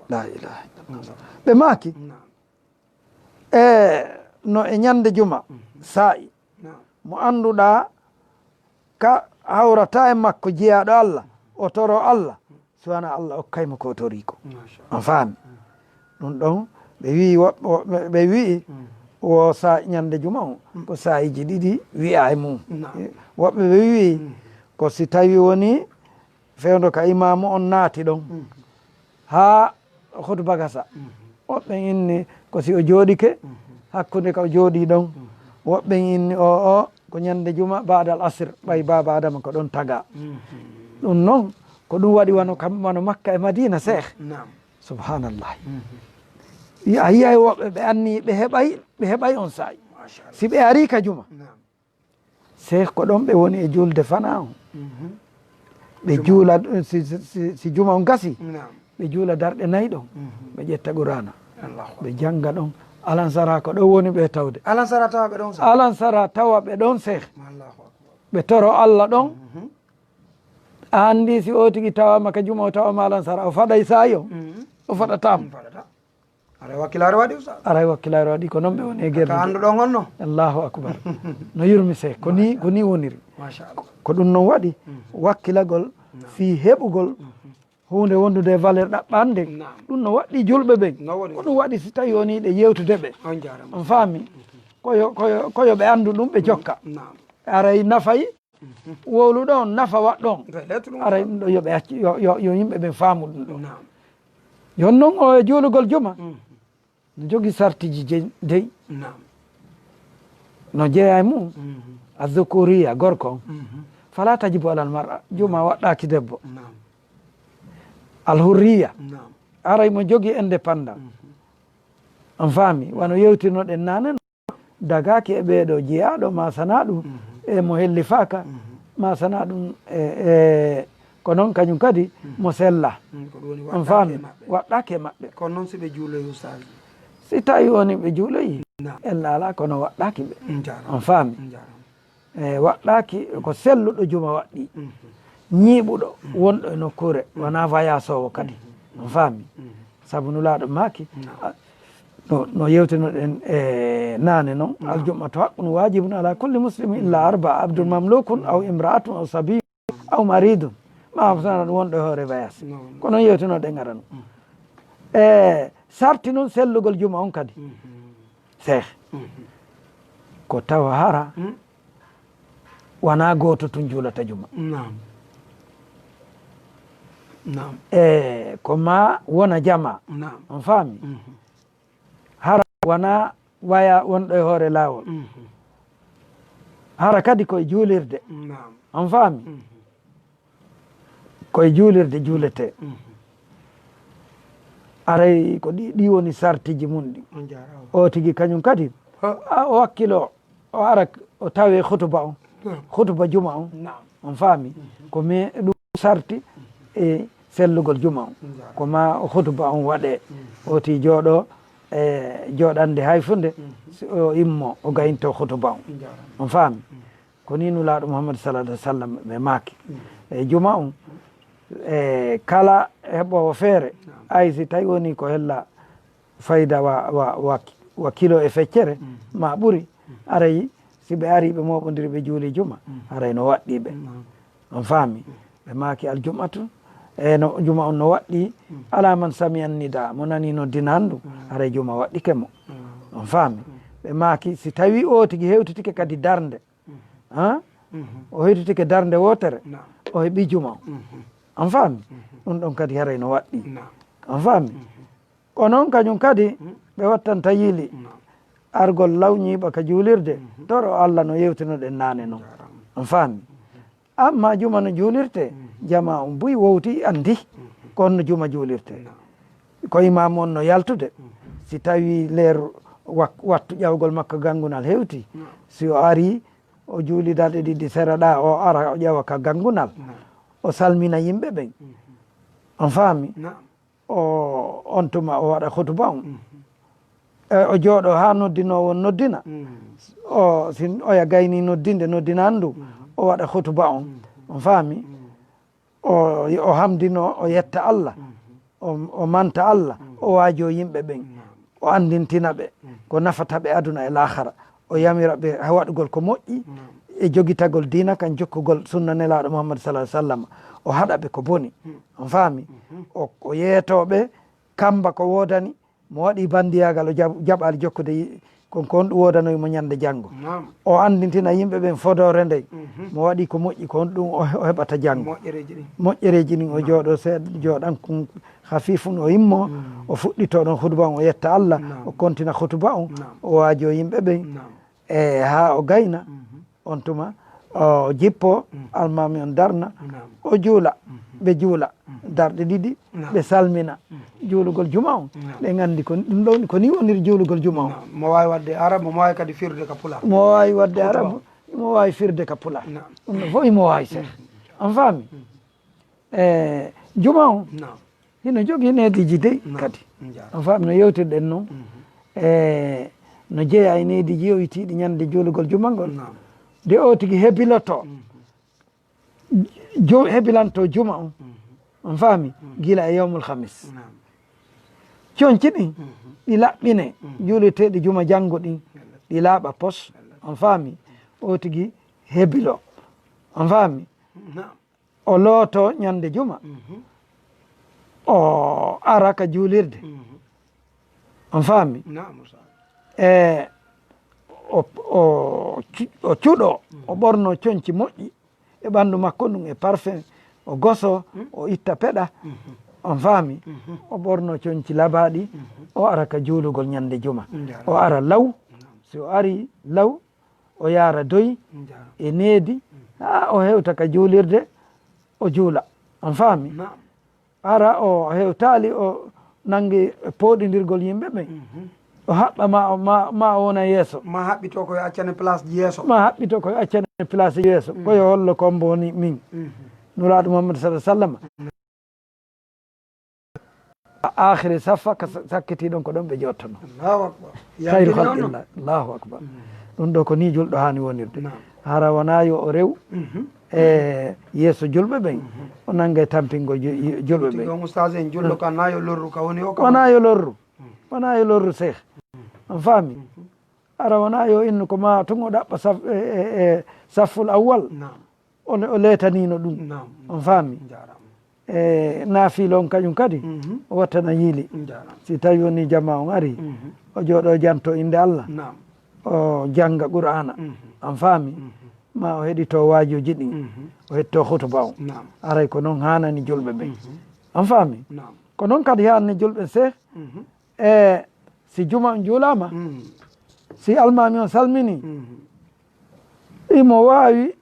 la ilaha illallah ɓe maaki no e ñande juma saa'i mo annduɗa ka hawrata e makko jeeyaɗo Allah o toro Allah suwana Allah okkaymo ko tori ko on faami ɗum ɗon ɓe wi o sa ñande juma o ko sayiji ɗiɗi wiya e mum woɓɓe ɓe wi ko si tawi woni fewdo ka imamu on naati ɗon ha hutuba gasa woɓɓe inni ko si o jooɗike hakkude ka o jooɗi ɗon woɓɓe inni o ko ñande juma badal asr ɓay baba adama ko ɗon taga ɗum noon ko ɗum waɗi wano makka e madina cheikh subhanallah a yiyay woɓɓe ɓe anni ɓe heɓay on saayi si ɓe ari ka juma cheikh ko ɗon ɓe woni e julde fana on ɓe juula si juma on gasi ɓe juula darɗe nayyi ɗon ɓe ƴetta qur'ana ɓe janga ɗon alansara ko ɗo woni ɓe tawde alansara tawa ɓe ɗon alansara tawa ɓe ɗon cheikh ɓe toro Allah ɗon a andi si o tigi tawama ka juma o tawama alansara o faɗay saayi o o faɗatamo aray wakkilare waɗi aray wakkilare waɗi ko noon ɓe woni e guerde anduɗon on no allahu akbar no yurmi cheikh ko ni woniri ko ɗum noon waɗi wakkilagol fi heɓugol hunde wondude valeur ɗaɓɓande ɗum no waɗɗi julɓe ɓen ko ɗum waɗi si tawi woni ɗe yewtude ɓe on faami koyo ɓe andu ɗum ɓe jokka aray nafayi wowluɗo on nafa waɗɗon aray ɗum ɗo yoɓe acci yo yimɓe ɓen faamu ɗum ɗo yon noon o e juulugol juma no jogui sartiji dey no jeeya e mum azukuriya gorko on fala tajibu alal mar'a juma waɗɗaki debbo alhurriya aray mo jogui indépendant on faami wano yewtirnoɗen nane dagaki e ɓeeɗo jeyaɗo ma sana ɗum e mo hellifaka ma sana ɗum ko noon kañum kadi mo sella on faami waɗɗake maɓɓe kono noon si ɓe juuloyi Oustaz si tawi woni ɓe juuloyi ella ala kono waɗɗaki ɓe on faami waɗɗaki ko selluɗo juma waɗɗi ñiiɓuɗo wonɗo e nokkure wona voyasowo kadi on faami saabu nulaɗo maaki no yewtinoɗen e nane noon aljumatu haqqun wajibun ala kulli muslimin illa arba abdul mamlukun aw imra'atun aw sabiyu aw maridun ma sana ɗum wonɗo e hoore voyage ko noon yewtinoɗen ara no sarti noon sellugol juma on kadi cheikh ko tawa hara wona goto tun juulata juma ko ma wona jama on faami hara wona waya wonɗo e hoore laawol hara kadi koye juulirde on faami koye juulirde juulete aray ko ɗi woni sartiji mum ɗi o tigi kañum kadi o hakkilo o ara o tawe hutuba on hutuba juma on faami ko me ɗum sarti e sellugol juma on ko ma hutuba on waɗe oti jooɗo e jooɗande hayfunde o immo o gayinto hutuba on faami ko ni nulaɗo Mouhammad sallallahu alih wa sallam ɓe maaki e juma on e kala heɓowo feere ay si tawi woni ko hella fayda wa kilo e feccere ma ɓuri arayi si ɓe ari ɓe moɓodiri ɓe juuli juma aray no waɗɗiɓe on faami ɓe maaki aljumatu e no juma on no waɗɗi ala man sami annida mo nani noddina anndu aray juma waɗɗike mo on faami ɓe maaki si tawi o tigi hewtitike kadi darde o hewtitike darde wotere o heɓi juma on faami ɗum ɗon kadi haray no waɗɗi on faami ko noon kañum kadi ɓe wattanta yiili argol lawñiiɓa ka juulirde toro Allah no yewtinoɗen naane noon on faami amma juma no juulirte jama on buyi wowti andi ko honno juma juulirte ko imam on no yaltude si tawi leer wattu ƴawgol makko gangunal hewti si o ari o juuli dalɗe ɗiɗi seraɗa o ara o ƴawa ka gangunal o salmina yimɓe ɓen on faami on tuma o waɗa hutuba on o jooɗo ha noddinowo noddina o sin oya gayni noddinde noddina anndu o waɗa hutuba on faami o hamdino o yetta Allah o manta Allah o waajo yimɓe ɓen o andintina ɓe ko nafata ɓe aduna e lahara o yamira ɓe ha waɗugol ko moƴƴi e jogitagol dina kan jokkugol sunna nelaɗo Mouhammad sallah sallam o haɗa ɓe ko boni on faami o yeetoɓe kamba ko wodani mo waɗi bandiyagal o jaɓali jokkude konko on ɗum wodanoymo ñande janggo o andintina yimɓe ɓen fodore ndey mo waɗi ko moƴƴi ko on ɗum o heɓata janggo moƴƴereji ɗin o jooɗo seeɗa jooɗan kon hafifun o immo o fuɗɗito ɗon hutuba on o yetta Allah o kontina hutuba on o waajo yimɓe ɓen e ha o gayna on tuma o jippo almami on darna o juula ɓe juula darɗe ɗiɗi ɓe salmina juulugol juma on ɓe gandi ko ɗum ɗon ko ni woniri juulugol juma on mo wawi wadde arabe mo wawi kadi firde ka pula mo wawi wadde arabe mo wawi firde ka pula ɗum ɗo fof imo wawi seeɗa on faami juma on hino jogui nediji dey kadi on faami no yewtirɗen noon no jeeya e nediji yowitiɗi ñande juulugol jumangol de o tigui hebiloto hebilanto juma on faami gila e yawmul hamis coñci ɗin ɗi laɓɓine juuliteɗi juma janggo ɗin ɗi laaɓa pos on faami o tigui hebilo on faami o looto ñande juma o ara ka juulirde on faami o cuuɗo o ɓorno coñci moƴƴi e ɓanndu makko ɗum e parfum o goso o itta peɗa on faami o ɓorno coñci labaɗi o ara ka juulugol ñande juma o ara law si o ari law o yaara doyi e needi ha o hewta ka juulirde o juula on faami ara o hewtali o nangi pooɗidirgol yimɓe ɓen o haɓɓa ma wona yeeso ma haɓɓito koye accane place ji yeeso ma haɓɓito koye accane place yeeso koyo hollo kombo woni min nuraɗo Mouhammad sallam akhiri saffa ka sakkitiɗon ko ɗon ɓe jottono allahu akbar hayru halqillah allahu akbar ɗum ɗo ko ni julɗo hani wonirde hara wona yo o rew e yeeso julɓe ɓen o nangge tampingo julɓe ɓen oustage en julɗo ka na yo lorru ka woni o wona yo lorru wona yo lorru cheikh on faami ara wona yo innu ko ma tun o ɗaɓɓa safful awwal o letanino ɗum on faami e naafilo on kañum kadi o wattana yiili si tawi woni jama on ari o jooɗo janto inde Allah o jangga qur'ana on faami ma o heɗito waajoji ɗin o hetto hutuba on aray ko noon hanani julɓe ɓen on faami ko noon kadi hanani julɓe cheikh e si juma on juulama si almami on salmini imo wawi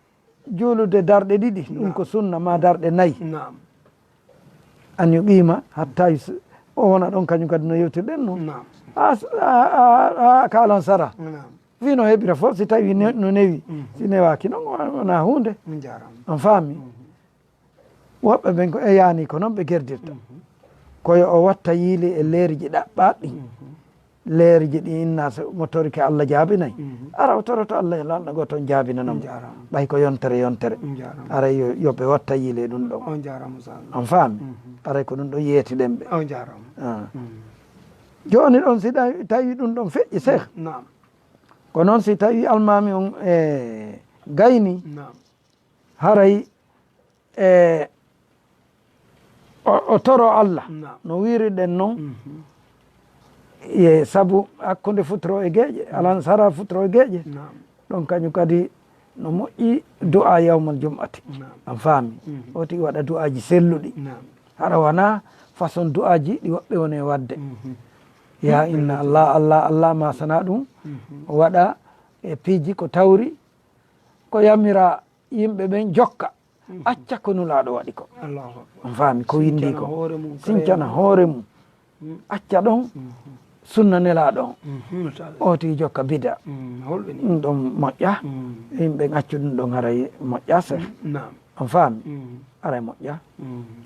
juulude darɗe ɗiɗi ɗum ko sunna ma darɗe nayyi an yuqima hatta o wona ɗon kañum kadi no yewtirɗen noon ha kalon sara fi no heɓira fof si tawi no newi si newaki noon wona hunde on faami woɓɓe ɓen ko e yani ko noon ɓe gerdirta koyo o watta yiili e leeriji ɗaɓɓaɗɗi leeriji ɗi inna mo torike Allah jaabinayi ara o toroto Allah lanɗa go toon jaabinanamo ɓay ko yontere aray yoɓe watta yiile ɗum ɗon on faami aray ko ɗum ɗon yeetiɗen ɓe joni ɗon si tawi ɗum ɗon feƴƴi cheikh ko noon si tawi almami on e gayni haray e o toro Allah no wiriɗen noon e saabu hakkude futoro e gueƴe alan sara futoro e gueƴe ɗon kañum kadi no moƴƴi du'a yawmal jum'ati an faami o tigi waɗa du'aji selluɗi hara wona façon du'aji ɗi woɓɓe woni wadde ya inna Allah ma sana ɗum o waɗa e piiji ko tawri ko yamira yimɓe ɓen jokka acca ko nulaɗo waɗi ko on faami ko windi ko sincana hoore mum acca ɗon sunna nelaɗo on o tigi jokka bida ɗum ɗon moƴƴa yimɓe accu ɗum ɗon haray moƴƴa se on faami aray moƴƴa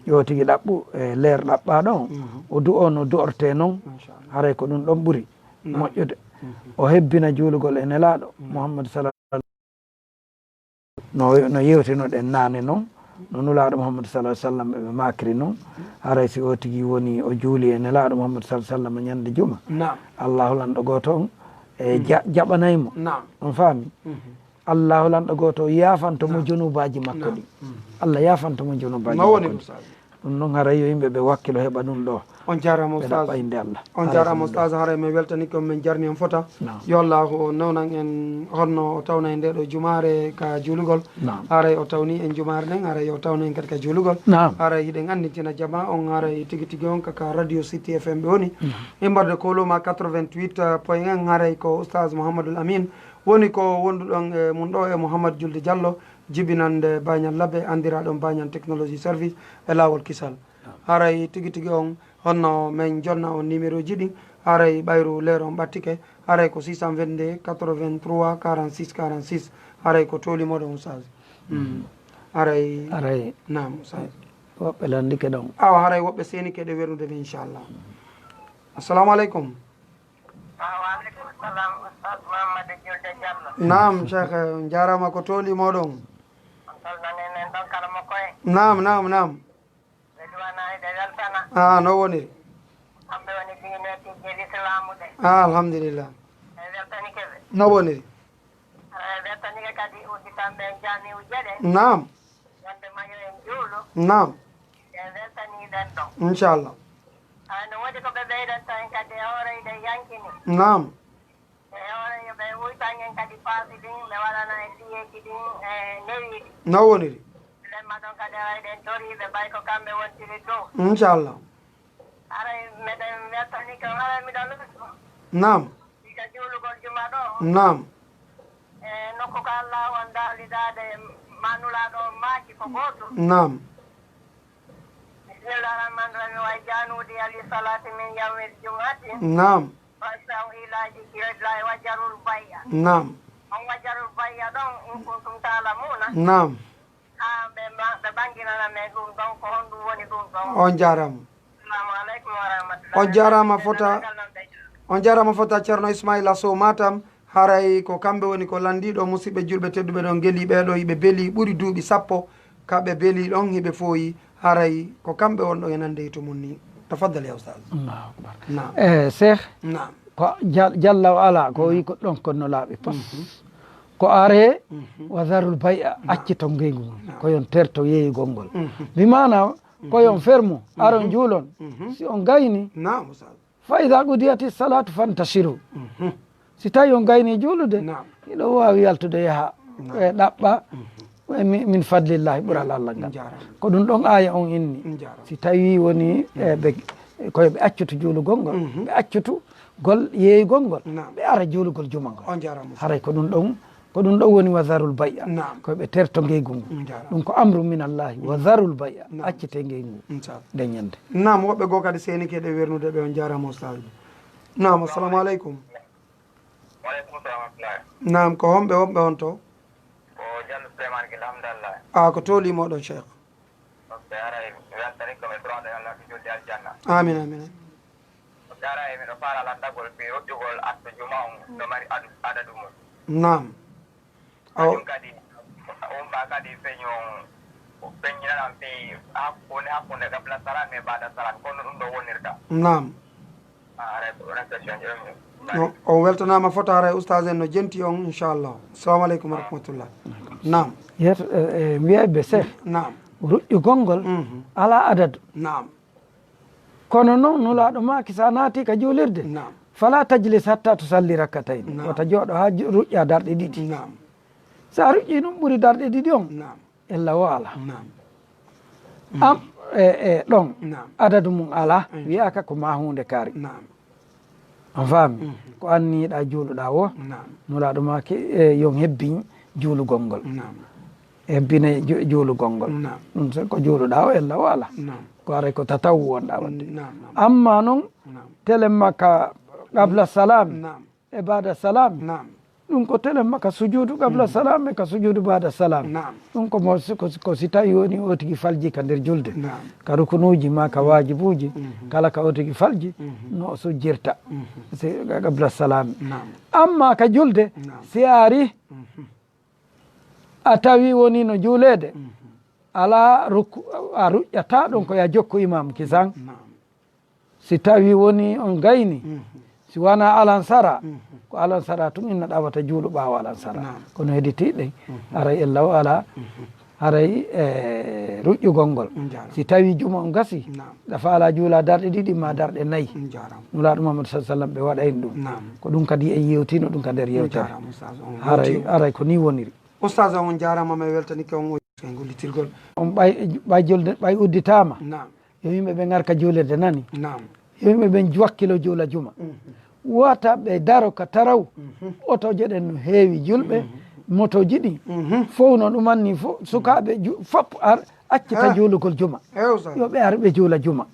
yo tigi ɗaɓɓu e leer ɗaɓɓaɗo on o du'o no du'orte noon haray ko ɗum ɗon ɓuuri moƴƴude o hebbina juulugol e nelaɗo Mouhammad no yewtinoɗen naane noon no nulaɗo Mouhammad sallam ɓe makiri noon haray si o tigi woni o juuli e nelaɗo Mouhammad sallam ñande juma allahu lanɗo goto on e jaɓanaymo on faami allahu lanɗo goto o yafantomo junubaji makko ɗi Allah yafantomo junubaji makko ɗi ɗum noon haray yo yimɓe ɓe wakkilo heɓa ɗum ɗo on jarama oustaz ɓayde Allah on jarama oustaz haray min weltani ko min jarni on fota yo allahu nawnan en honno o tawna en nde ɗo jumare ka juulugol haray o tawni en jumare nden haray o tawna en kadi ka juulugol haray hiɗen anditina jama on haray tigui tigui on kaka radio city fm ɓe woni e mbarde koluma 88 point 1 haray ko oustaz Mouhammadou Lamin woni ko wonduɗon e mum ɗo e Mouhammad Julde Diallo jibinande bañal labbe andiraɗon bañal technologie service e lawol kisal haray tigui tigui on honno min jonna on numéro ji ɗi haray ɓayru leero on ɓattike haray ko 622 83 46 46 haray ko tolimoɗon oustaz haray nam oustaz woɓɓe landike ɗon awa haray woɓɓe senike ɗe wernude ɓe inchallah assalamu aleykum nam cheikh jarama ko tolimoɗon nam no woniri alhamdulillah no woniri nam inchallah nam no woniri inchallah nam nam nam nam نعم نعم on jarama on jarama fota ceerno ismaila sow matam haray ko kamɓe woni ko landiɗo musidɓe julɓe tedduɓe ɗon gueli ɓeɗo yiɓe beeli ɓuuri duuɓi sappo kaɓe beeli ɗon hiɓe fooyi haray ko kamɓe wonɗo e nande to mum ni tafaddal ya oustaz cheikh nam ko jallaw ala ko wi ko ɗon konno laaɓi pos ko are wa darul bay'a accito ngeygu mum koyon terto yeeyugol ngol bimana koyon fermo aron juulon si on gayni fa ida qudiyati salatu fantashiru si tawi on gayni juulude iɗo wawi yaltude yaha e ɗaɓɓa min fadlillahi ɓural allah ngal ko ɗum ɗon aya on inni si tawi woni ɓe koye ɓe accutu juulugol ngol ɓe accutu gol yeeygol ngol ɓe ara juulugol juma ngol haray ko ɗum ɗon woni wa darul bay'a koyeɓe terto ngeygu ngu ɗum ko amru min allahi wa darul bay'a accite ngeygu nde ñande nam woɓɓe goo kadi seni keɗe wernude ɓe on jarama oustaz nam assalamu aleykum nam ko homɓe wonɓe on to a ko tolimoɗon cheikh amin amin nam o kadi on ba kadi peññinaɗam pi hakkunde gabla salat e bada salat kono ɗum ɗo wonirta nam on weltanama foto haray oustaz en no jenti on inchallah assalamu aleykum wa rahmatullah nam yeto wiyaɓe cheikh nam ruƴƴugol ngol ala adadu nam kono noon nulaɗo maki sa naati ka juulirde fala tajlis hatta to salli rakkatayni wata jooɗo ha ruƴƴa darɗe ɗiɗi sa ruƴƴi ɗum ɓuuri darɗe ɗiɗi on ella wo ala am ɗon adadu mum ala wiyaka ko ma hunde kaari on faami ko anniɗa juuluɗa wo nulaɗo maki yon hebbi juulugol ngol hebbine juulugol ngol ɗum ko juuluɗa o ella wo ala ko aray ko tatawu wonɗa wadde amma noon tele makka qabla salam e bada salam ɗum ko tele makka sujudu qabla salam e ka sujudu bada salam ɗum ko si tawi woni o tigui falji ka nder julde ka rukunuji ma ka wajibuji kala ka o tigui falji no sujjirta qabla salam amma ka julde si ari a tawi woni no juulede ala a ruƴƴata ɗon ko ya jokku imam kisan si tawi woni on gayni si wona alansara ko alansara tum inna ɗawata juuɗo ɓaawo alansara kono heditiɗen haray e law ala haray ruƴƴugol ngol si tawi juma on gasi ɗafa ala juula darɗe ɗiɗi ma darɗe nayyi nulaɗo mamadou sa sallam ɓe waɗayni ɗum ko ɗum kadi en yewtino ɗum ka nder yewtere haray ko ni woniri oustaz on jarama ma weltanike on gollitirgol on ɓay julde ɓay udditama yo yimɓe ɓe garka juulirde nani yo yimɓe ɓe wakkilo juula juma wata ɓe daro ka taraw otoje ɗen no heewi julɓe motoji ɗi fof no ɗumanni fof sukaɓe fop accita juulugol juma yo ɓe ar ɓe juula juma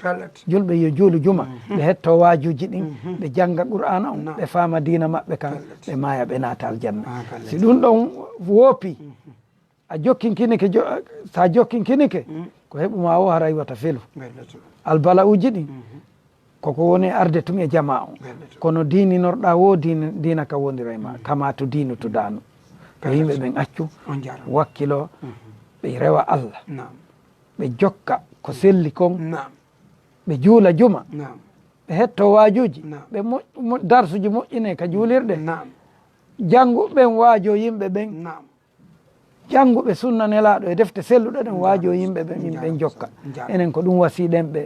julɓe yo juulu juma ɓe hetto wajuji ɗin ɓe jangga qur'ana on ɓe faama dina maɓɓe kan ɓe maaya ɓe naata aljanna si ɗum ɗon woopi a jokkinkinike sa jokkinkinike ko heɓuma o haray wata felu albala uji ɗin koko woni arde tun e jama on kono dininorɗa wo dina ka wonira e ma kama to dinu to danu ko yimɓe ɓen accu wakkilo ɓe rewa allah ɓe jokka ko selli kon ɓe juula juma ɓe hetto wajuji ɓe darsuji moƴƴine ka juulirɗe jannguɓen waajo yimɓe ɓen jannguɓe sunna nelaɗo e defte selluɗo ɗen waajo yimɓe ɓen yimɓe jokka enen ko ɗum wasiɗen ɓe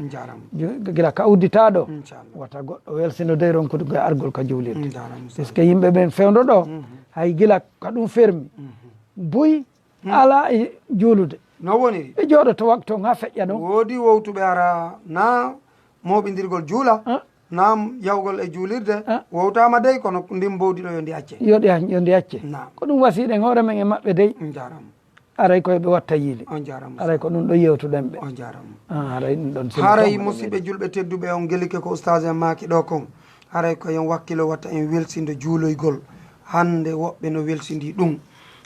gila ka udditaɗo wata goɗɗo welsinodoy ronkude koye argol ka juulirde puisque yimɓe ɓen fewdo ɗo hay gila ka ɗum fermi buy ala e juulude no woniri ɓe jooɗoto waktu on ha feƴƴa ɗon woodi wowtuɓe ara na moɓidirgol juula nam yawgol e juulirde wowtama dey kono ndim mbowdiɗo yo ndi acce yo ndi acce ko ɗum wasiɗen hoore men e maɓɓe dey aray koye ɓe watta yiili aray ko ɗum ɗo yewtuɗen ɓe aray ɗum ɗon haray musidɓe julɓe tedduɓe on guelike ko oustaz en maki ɗo kon haray ko yen wakkilo watta en welsinde juuloygol hande woɓɓe no welsindi ɗum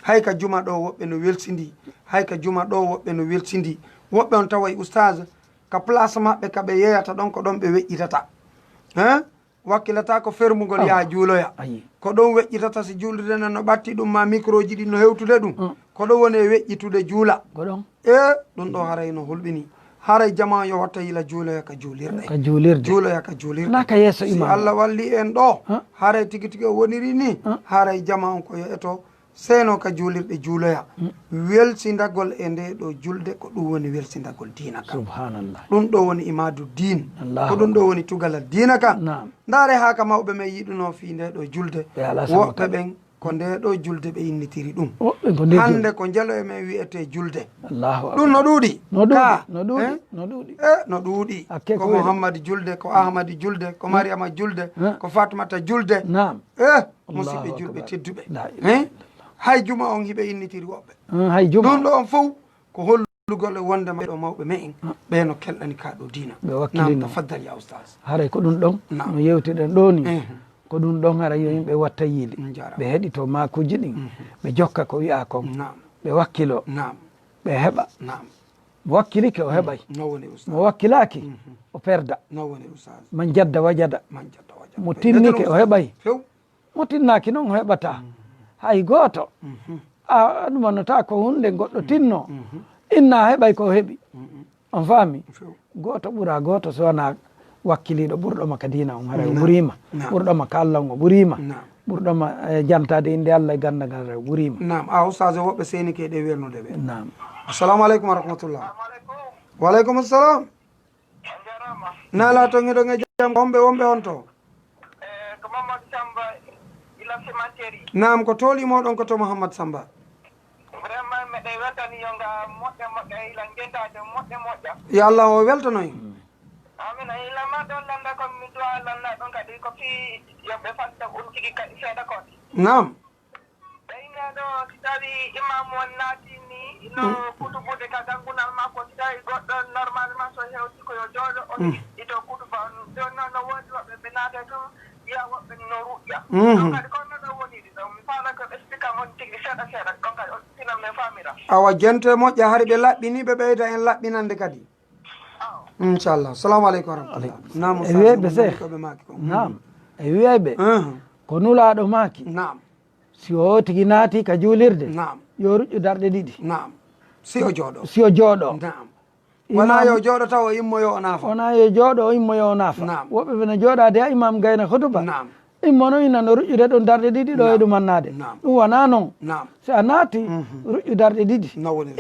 hay ka juma ɗo woɓɓe no welsindi hay ka juma ɗo woɓɓe no welsindi woɓɓe on tawa oustage ka place maɓɓe ka ɓe yeyata ɗon ko ɗon ɓe weƴƴitata hein wakkilata ko fermugol yaha juuloya ko ɗon weƴƴitata si juldude no ɓatti ɗum ma micro ji ɗi no hewtude ɗum ko ɗon woni e weƴƴitude juula ɗum ɗo haray no hulɓini haray jama yo watta yila juuloya ka juulirɗe juuloya ka juulirɗe naka yesso si Allah walli en ɗo haray tigi tigi o woniri ni haray jama on ko yeeto seno ka juulirɗe juuloya welsindagol e nde ɗo julde ko ɗum woni welsindagol diina kan subhanallah ɗum ɗo woni imadu din ko ɗum ɗo woni tugalal diina kan ndaare ha ka mawɓe men yiɗuno fi nde ɗo julde woɓɓe ɓen ko nde ɗo julde ɓe innitiri ɗum hande ko jelo e men wiyete julde ɗum no ɗuuɗi no ɗuuɗi ko mouhammad julde ko ahmadi julde ko mariama julde ko fatimata julde musidɓe julɓe tedduɓe hay juma on hiɓe innitiri woɓɓe hay juma ɗum ɗo on fof ko hollugol e wonde maɗo mawɓe men ɓe no kelɗani ka ɗo diina ɓe wakkilino tafaddal ya oustage haray ko ɗum ɗon no yewtiɗen ɗo ni ko ɗum ɗon hara yo yimɓe watta yiide ɓe heɗito makuji ɗin ɓe jokka ko wiya kon ɓe wakkilo ɓe heɓa mo wakkilike o heɓay mo wakkilaki o perda man jadda wajada mo tinnike o heɓay mo tinnaki noon o heɓata hay gooto a ɗumannota ko hunde goɗɗo tinno inna heɓay ko heɓi on faami gooto ɓura gooto so wona wakkiliɗo ɓurɗoma ka diina on haray o ɓurima ɓurɗoma ka Allah on o ɓurima ɓurɗoma jantade inde Allah e gandagal o ɓurima nam a oustage woɓɓe seni ke ɗe welnude ɓe nam assalamu aleykum wa rahmatullah waleykum assalam nala to ngeɗo nge jam wonɓe on to nam ko toolimoɗon ko to Mouhammad Samba vraiment meɗe weltani yonga moƴƴa moƴƴa hilan gentade moƴƴa moƴƴa yo Allah o weltanoy amin hilama ɗon landa comme mi duwa landa ɗon kadi ko fi yoɓɓe fasta ɗum tigi kadi seeɗa kote nam ɓeyne ɗo si tawi imam on naatini no kutubude ka gangunal makko si tawi goɗɗo normalement so hewti koyo jooɗo on ito kutuba ɗon noon no woodi woɓɓe ɓe naate to wiya woɓɓe no ruƴƴa ɗon kadi kono ɗo woniri ɗo mi faala ko explique on tigi seeɗa seeɗa ɗon kadi on sinam ne famira awa jente moƴƴa hari ɓe laɓɓini ɓe ɓeyda en laɓɓinande kadi inchallah salamu aleykum wa rahmatullah nam e wiyeɓe seeɗ nam e wiyeɓe ko nulaɗo maaki nam si o tigi naati ka juulirde nam yo ruƴƴu darɗe ɗiɗi nam si o jooɗo nam wona yo jooɗo taw o immoyo o naafa wona yo jooɗo o immoyo o naafa woɓɓe ɓene jooɗade ha imam gayna hotuba immono ina no ruƴƴude ɗon darɗe ɗiɗi ɗo e ɗumannade ɗum wona noon si a naati ruƴƴu darɗe ɗiɗi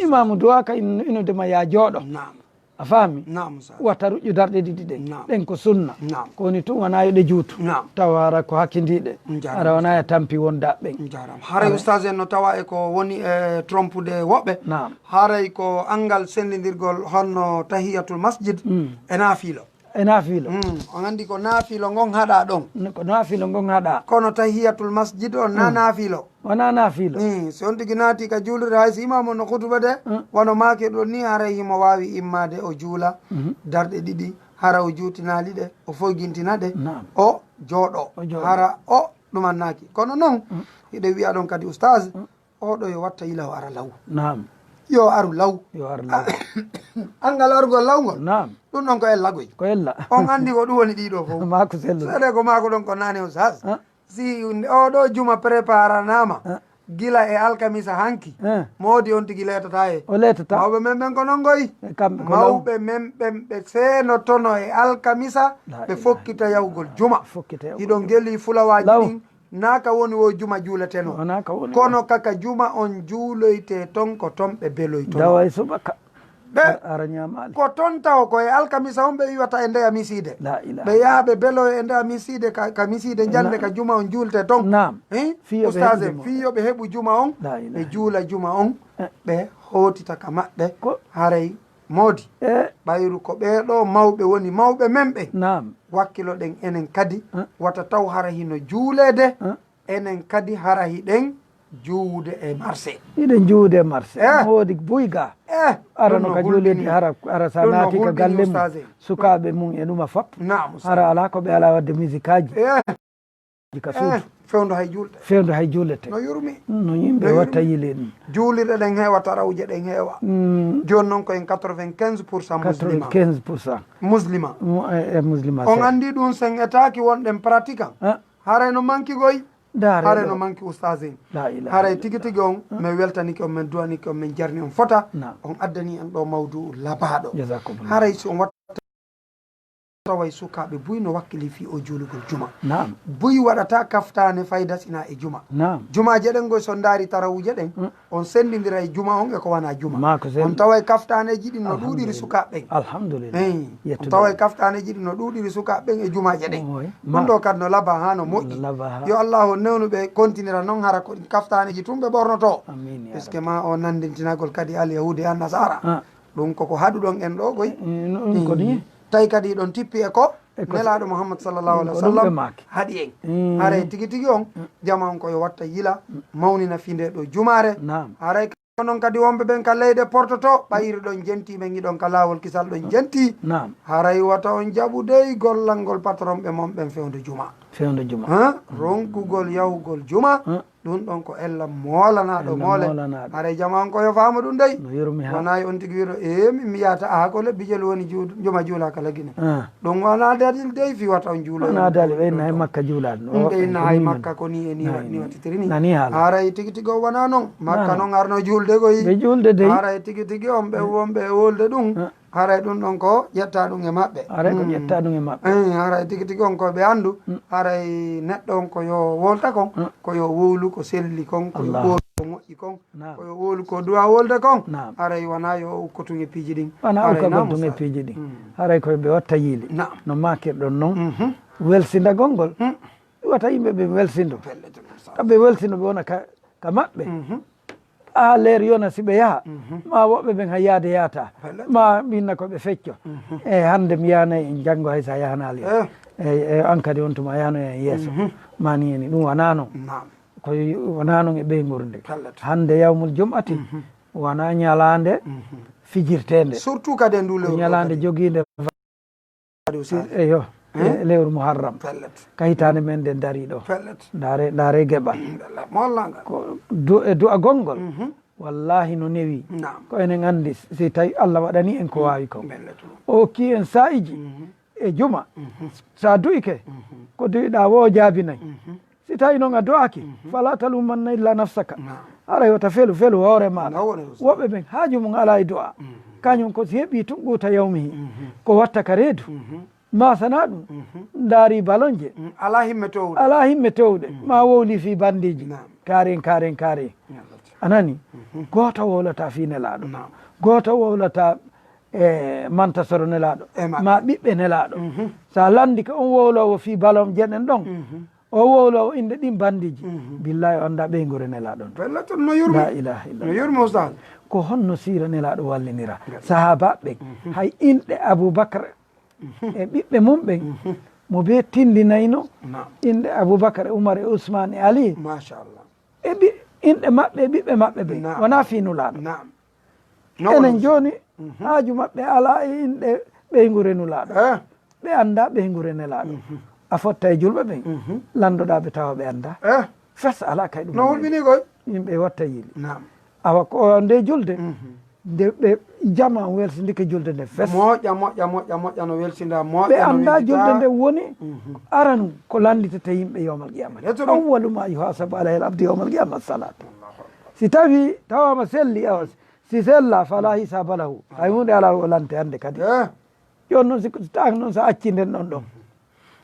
imamu duwaka inudema ya jooɗo a faami watta ruƴƴu darɗe ɗiɗi ɗe ɗen ko sunna ko woni tun wona yo ɗe juutu tawa hara ko hakkidiɗe ara wona ya tampi wonda ɓen haray oustage en no tawa e ko woni e trompude woɓɓe haray ko angal sendidirgol honno tahiyatul masjid e naafilo on andi ko naafilo ngon haɗa ɗon ko naafilo ngon haɗa kono tahiyatul masjid on na naafilo wona naafilo si on tigi naati ka juulude hay so imamo no hutuba de wono maake ɗo ni haray himo wawi immade o juula darɗe ɗiɗi hara o juutinali ɗe o foygintina ɗe o jooɗo hara o ɗumannaki kono noon hiɗe wiya ɗon kadi oustage oɗo yo watta yila o ara law yo aru law angal arugol lawgol ɗum ɗon ko ellagoy on andi ko ɗum woni ɗiɗo fof seeɗe ko mako ɗon ko nane oustage si oɗo juma préparanama gila e alkamisa hanki modi on tigi letata e mawɓe men ɓen ko non goyi mawɓe men ɓen ɓe seeno tono e alkamisa ɓe fokkita yawgol juma iɗon geli fulawaji ɗin naka woni wo juma juuleteno kono kaka juma on juuloyte ton ko ton ɓe beloytono ɓe ko ton taw koye alkamisa on ɓe wiwata e ndeya miside ɓe yaha ɓe beloyo e ndeya miside ka miside jande ka juma on juulte ton oustage fiyoɓe heɓu juma on ɓe juula juma on ɓe hotita ka maɓɓe haray moodi ɓayru ko ɓeɗo mawɓe woni mawɓe men ɓe wakkilo ɗen enen kadi wata taw hara hino juulede enen kadi hara hiɗen juude e marché iɗen juude marché woodi buyga arano ka juulede hara sa naati ka galle mum sukaɓe mum e ɗuma fop hara ala ko ɓe ala wadde musique aji ka suudu fewndo hay julde fewndo hay juulete no yurmi no yimɓe watta yile ɗum juulirɗe ɗen heewa tarawje ɗen heewa joni noon koyen 95% muslima 95% muslima e muslima on andi ɗum sen etaki wonɗen pratique an haray no manki goy haray no manki oustaz en haray tigui tigui on min weltaniki on min duwaniki on min jarni on fota on addani en ɗo mawdou labaɗo haray so on taway sukaɓe buy no wakkili fi o juulugol juma buy waɗata kaftane fayda sina e juma jumaje ɗen goy so daari tarawuje ɗen on sendidira e juma on e ko wona juma on taway kaftaneji ɗin no ɗuɗiri sukaɓe alhamdulillah on taway kaftaneji ɗin no ɗuɗiri sukaɓe e jumaje ɗen ɗum ɗo kadi no laba ha no moƴƴi yo allahu newnuɓe continira noon hara ko kaftaneji tun ɓe ɓornoto puisque ma o nandintinagol kadi al yahudi an nasara ɗum koko haɗuɗon en ɗo goy tawi kadi ɗon tippi e ko nelaɗo mouhammad sallllahu alih wa sallam haaɗi en haray tigui tigui on jama on koyo watta yila mawnina finde ɗo jumare haray noon kadi wonɓe ɓen ka leyɗe portoto ɓayri ɗon jenti ɓe giɗon ka lawol kisal ɗon jenti haray wata on jaɓudey gollal ngol patron ɓe mon ɓen fewde juma ronkugol yahugol juma ɗum ɗon ko ella molanaɗo moole haray jama on koyo fama ɗum dey wonayi on tigui wiɗo mi yiyata ko lebbijel woni juma juula kala guine ɗum wona dalil dey fi wata on juulawona dalil ɓeyna hay makka juulaɗo ɓeyna hay makka ko ni e ni wattitiri ni haray tigui tigui o wona noon makka noon arno juulde koyi ɓe juulde dey haray tigui tigui on ɓe wonɓe e wolde ɗum haray ɗum ɗon ko ƴetta ɗum e maɓɓe haray ko ƴetta ɗum e maɓɓe haray tigui tigui on koɓe andu haray neɗɗo on ko yo wolta kon ko yo wowlu ko selli kon ko yo ɓoolu ko moƴƴi kon ko yo wowlu ko duwa wolde kon haray wona yo ukkotum e piiji ɗin wona ukkotum e piiji ɗin haray koyeɓe watta yiile no makirɗon noon welsindagol ngol wata yimɓeɓe welsindo kamɓe welsindo ɓe wona ka maɓɓe leer yona siɓe yaaha ma woɓɓe ɓen hay yaade yaata ma minna koɓe fecco hande mi yahanayi en janggo hay sa yahanali e an kadi on tuma yahano en yeeso mani eni ɗum wona noon koye wona noon e ɓeygurde hande yawmul jum'ati wona ñalande fijirtede surtout kadi e ndu lewru ñalande joguinde eyo lewru muharram ka hitande men nde dari ɗo daare gueɓal ko du'a gongol wallahi no newi ko enen andi si tawi Allah waɗani en ko wawi ko o hokki en sa'iji e juma sa du'ike ko duwiɗa wo jaabinayi si tawi noon a du'aki fala talumanna illa nafsaka aray wata felu hoore maɗa woɓɓe ɓen haaju mum ala e du'a kañum ko si heeɓi tun ɓuuta yawmihi ko watta ka reedu masana ɗum daari balonje ala himme towɗe ma wowli fi bandiji karen anani goto wowlata fi nelaɗo goto wowlata e mantasoro nelaɗo ma ɓiɓɓe nelaɗo sa landi ko on wowlowo fi balon jeɗen ɗon o wowlowo inde ɗin bandiji billahi o anda ɓeygore nelaɗon la ilaha illallah ko honno sira nelaɗo wallinira sahabaɓe hay inɗe aboubacar e ɓiɓɓe mum ɓen mo be tindinayno inɗe aboubacar e oumar e ousmane e ali machallah e inɗe maɓɓe e ɓiɓɓe maɓɓe ɓe wona finulaɗo enen joni haaju maɓɓe ala e inɗe ɓeygu renulaɗo ɓe anda ɓeygu renelaɗo a fotta e julɓe ɓen landoɗaɓe tawa ɓe anda fes ala kay ɗum no hulɓini koy yimɓe watta yiili awa ko nde julde nde ɓe jama welsindike julde nde fes moƴƴa no welsinda moƴƴa ɓe anda julde nde woni aran ko landitete yimɓe yawmal qiyamati awwalu ma yuhasabu alayhi al abdi yawmal qiyamati salatu si tawi tawama selli si sella fala hisaba lahu hay hunde ala o lante hande kadi joni noon si taak noon so acci nden ɗon ɗon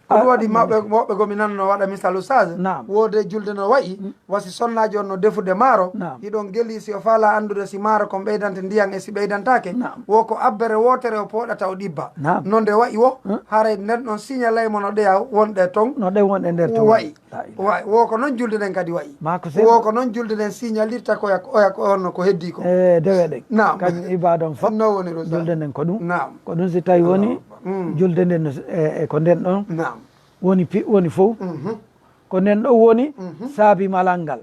ɗum waɗi moɓɓe gomi nanno waɗa misal oustaz wode julde no wayi wasi sonnaji on no defude maaro ɗiɗon gueli si o faala andude si maaro kon ɓeydante ndiyan e si ɓeydantake wo ko abbere wotere o poɗata o ɗibba no nde wayi wo haray nden ɗon signalaymo no ɗeya wonɗe ton no ɗe wonɗe nder ton wayi wo ko noon julde ɗen kadi wayi wo ko noon julde ɗen signalirta oya onno ko heddi ko dewe ɗen kañum ibada on fof no woni julde nden ko ɗum si tawi woni julde nden e ko nden ɗon woni fof ko nden ɗo woni saabi malal ngal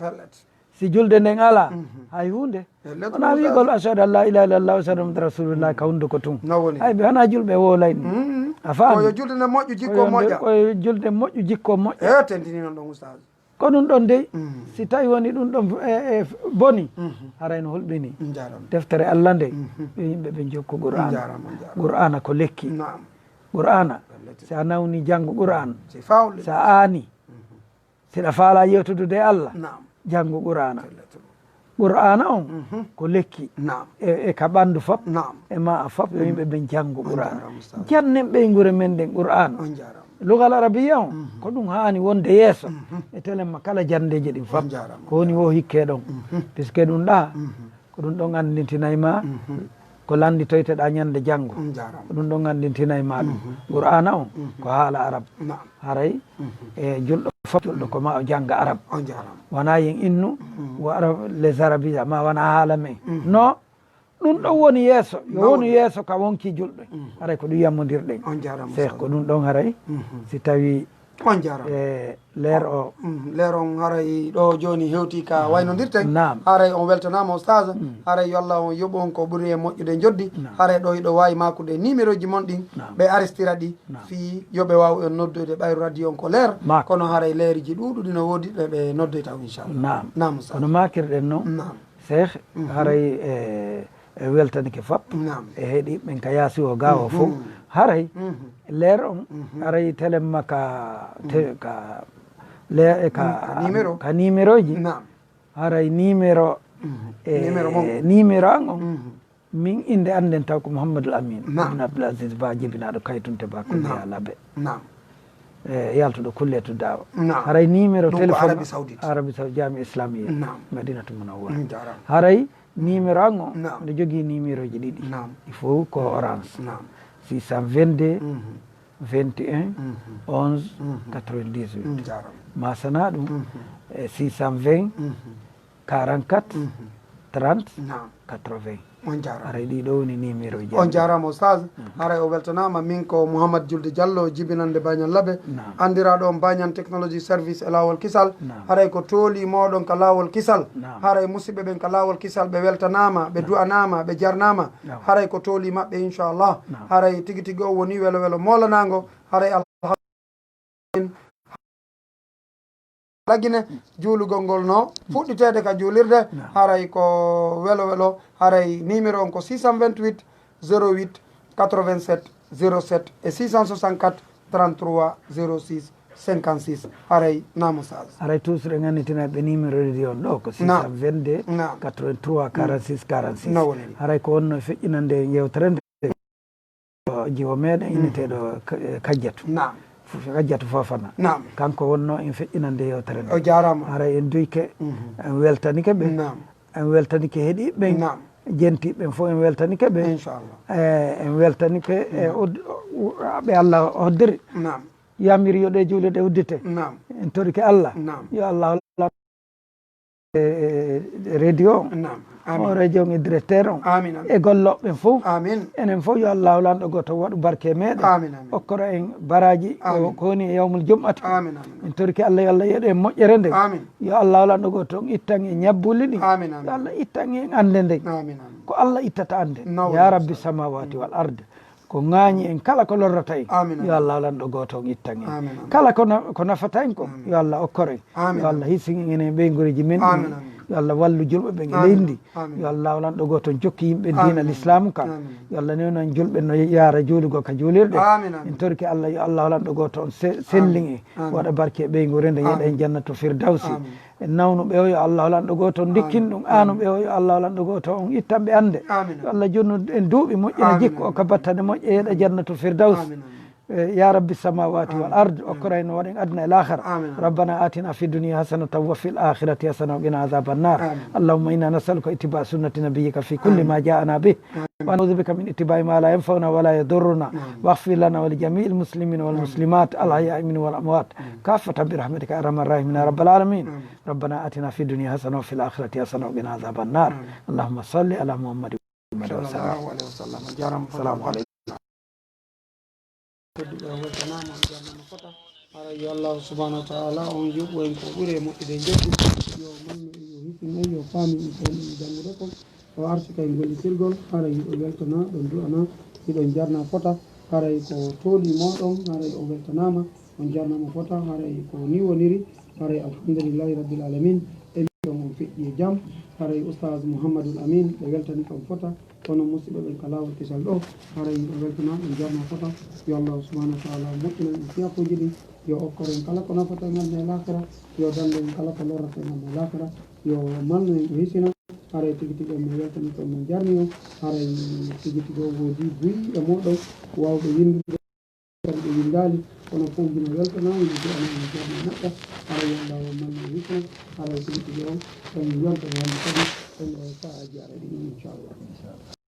si julde nden ala hay hunde wona wigol ashhadu an la ilaha illallah wa ashhadu anna rasulullah ka hunde ko tun hay ɓe hana julɓe wolayni a faami yo julde nde moƴƴo jikko moƴƴa koye julde moƴƴo jikko moƴƴa e tentini noon ɗon oustaz ko ɗum ɗon dey si tawi woni ɗum ɗon e boni harayno holɓini deftere allah nde yo yimɓe ɓe jokku qur'ana qur'ana ko lekki qur'ana si a nawni janngo qur'an sa aani siɗa faala yewtudude allah janngo qur'ana qur'ana on ko lekki e ka ɓanndu fof e ma a fof yo yimɓe ɓe janngo qur'ana jannen ɓeygure men ɗen qur'ana lugal arabiya on ko ɗum haani wonde yeeso e telemma kala jandeje ɗin fof ko woni wo hikke ɗon puisque ɗum ɗa ko ɗum ɗon anndintinay ma ko landitoyteɗa ñande janngo ko ɗum ɗon anndintinay ma ɗum qur'ana on ko haala arab haray e julɗo fof julɗo ko ma o jannga arab wona yen innu wo arab les arabia ma wona haala men non ɗum ɗon woni yeeso yo woni yeeso ka wonki julɗo haray ko ɗum yammodirɗen cheikh ko ɗum ɗon haray si tawi on jarama e leer o leer on haray ɗo joni hewti ka waynodirten haray on weltanama oustage haray yo allah on yooɓo on ko ɓuuri e moƴƴude joddi haray ɗo hiɗo wawi makude numéro ji mon ɗin ɓe aristira ɗi fi yooɓe waw en noddoyde ɓayru radio on ko leer kono haray leeriji ɗuɗuɗi no wodi ɓe noddoy taw inchallah nam kono makirɗen noon cheikh haray e weltanike fop e heeɗi ɓen ka yaasi o gawa fof haray leer on haray téléma ka numéro ji haray numéro numéro an on min inde anden taw ko Mouhammadou Amin ibn Abdoulaziz Ba jibinaɗo kaytunte ba ko mbiya laɓe e yaltuɗo kulle to dawa haray numéro téléphone Arabie Saoudite jami islamia Madinatu Munawwara haray numéro an o nde jogui numéro ji ɗiɗi il faut ko orange 622 21 11 98 masana ɗum 620 44 30 80 haray ɗiɗo woni numéro ji on jarama oustage haray o weltanama min ko Mouhammad Julde Diallo jibinande Bagnal Labe andiraɗo on Bagnan technologie service e lawol kisal haray ko tooli moɗon ka lawol kisal haray musidɓe ɓen ka lawol kisal ɓe weltanama ɓe du'anama ɓe jarnama haray ko tooli mabɓe inchallah haray tigui tigui o woni welo welo molanago haray laggine juulugol ngol no fuɗɗitede ka juulirde haray ko welo welo haray numéro on ko 628 08 87 07 et 664 33 06 56 haray namo sage haray toujours e ganditinaɓe numéro ɗiɗi on ɗo ko 622 83 46 46 haray ko wonno feƴƴinande yewtere nde jiwo meɗen inneteɗo kajjatu kajjatu fofana kanko wonno en feƴƴinande yewtere nde o jarama haray en duyke en weltanike ɓe en weltanike heeɗiɓe jentiɓen fof en weltanike ɓe inchallah en weltanike e ɓe allah hoddiri yamir yoɗe juule ɗe uddite en torike allah yo allah radio o radio on e directeur on e golloɓe fof enen fof yo allah hawlanɗo goto waɗu barke meɗen okkoro en baraji ko woni e yawmul jum'ati en torki allah yo allah yeeɗo e moƴƴere nde yo allah hawlanɗo goto on ittan e ñabbuli ɗi yo allah ittan en ande nde ko allah ittata ande ya rabbi samawati wal arde ko ŋaañi en kala ko lorrata en yo allah hawlanɗo goto on ittan en kala ko nafata en ko yo allah okkoro en yo allah hisin enen ɓeygureji men yo allah wallu julɓe ɓen e leydi yo allah hawlanɗo goto jokki yimɓe dina l'islamu ka yo allah newnan julɓe no yaara juulugo ka juulirɗe en torki allah yo allah hawlanɗo goto on sellin en waɗa barke ɓeygure nde yeeɗa en jannatu firdawsi en nawnuɓe o yo allah hawlanɗo goto on dikkin ɗum anuɓe o yo allah hawlanɗo goto on ittanɓe ande yo allah jonnu en duuɓi moƴƴina jikku o ka battane moƴƴe yeeɗa jannatu firdawsi يا رب السماوات والأرض أكرين وإن أدنى الآخر ربنا آتنا في الدنيا حسنة وفي الآخرة حسنة وقنا عذاب النار اللهم إنا نسألك اتباع سنة نبيك في كل ما جاءنا به ونعوذ بك من اتباع ما لا ينفعنا ولا يضرنا واغفر لنا ولجميع المسلمين والمسلمات الأحياء منهم والأموات كافة برحمتك يا أرحم الراحمين يا رب العالمين ربنا آتنا في الدنيا حسنة وفي الآخرة حسنة وقنا عذاب النار اللهم صل على محمد صلى الله عليه وسلم السلام عليكم. ara yo Allah subhanahu wa ta'ala on yuɓɓo en ko ɓuri e moƴƴude joddi yo manno en yo hisin en yo faami en ko en janngude ko o arsika e gollitirgol haray o weltana ɗon du'ana hiɗon jarna fota haray ko tooli moɗon haray o weltanama on jarnama fota haray ko ni woniri haray alhamdulillahi rabbil alamin e ɗon on feƴƴi e jaam haray oustaz Mouhammadul Amin ɓe weltani kon fota kono musidɓe ɓen ka lawol kisal ɗo haray o weltana ɗon jarna fota yo Allah subhanahu wa ta'ala moƴƴinan en siyakuji ɗi yo okkoren kala ko nafata e ngal e lakira yo dande en kala ko lorrata e ngal e lakira yo manno en o hisina haray tigi tigi en mi weltani ko min jarni o haray tigi tigi o woodi buyi e moɗon wawɓe windude kadi ɓe windali kono fof gina weltanama ɓe joɗana ene jarna neɗɗo haray yo Allah o manno o hisina haray tigi tigi o en yonta e hande kadi en saahaji ara ɗi inchallah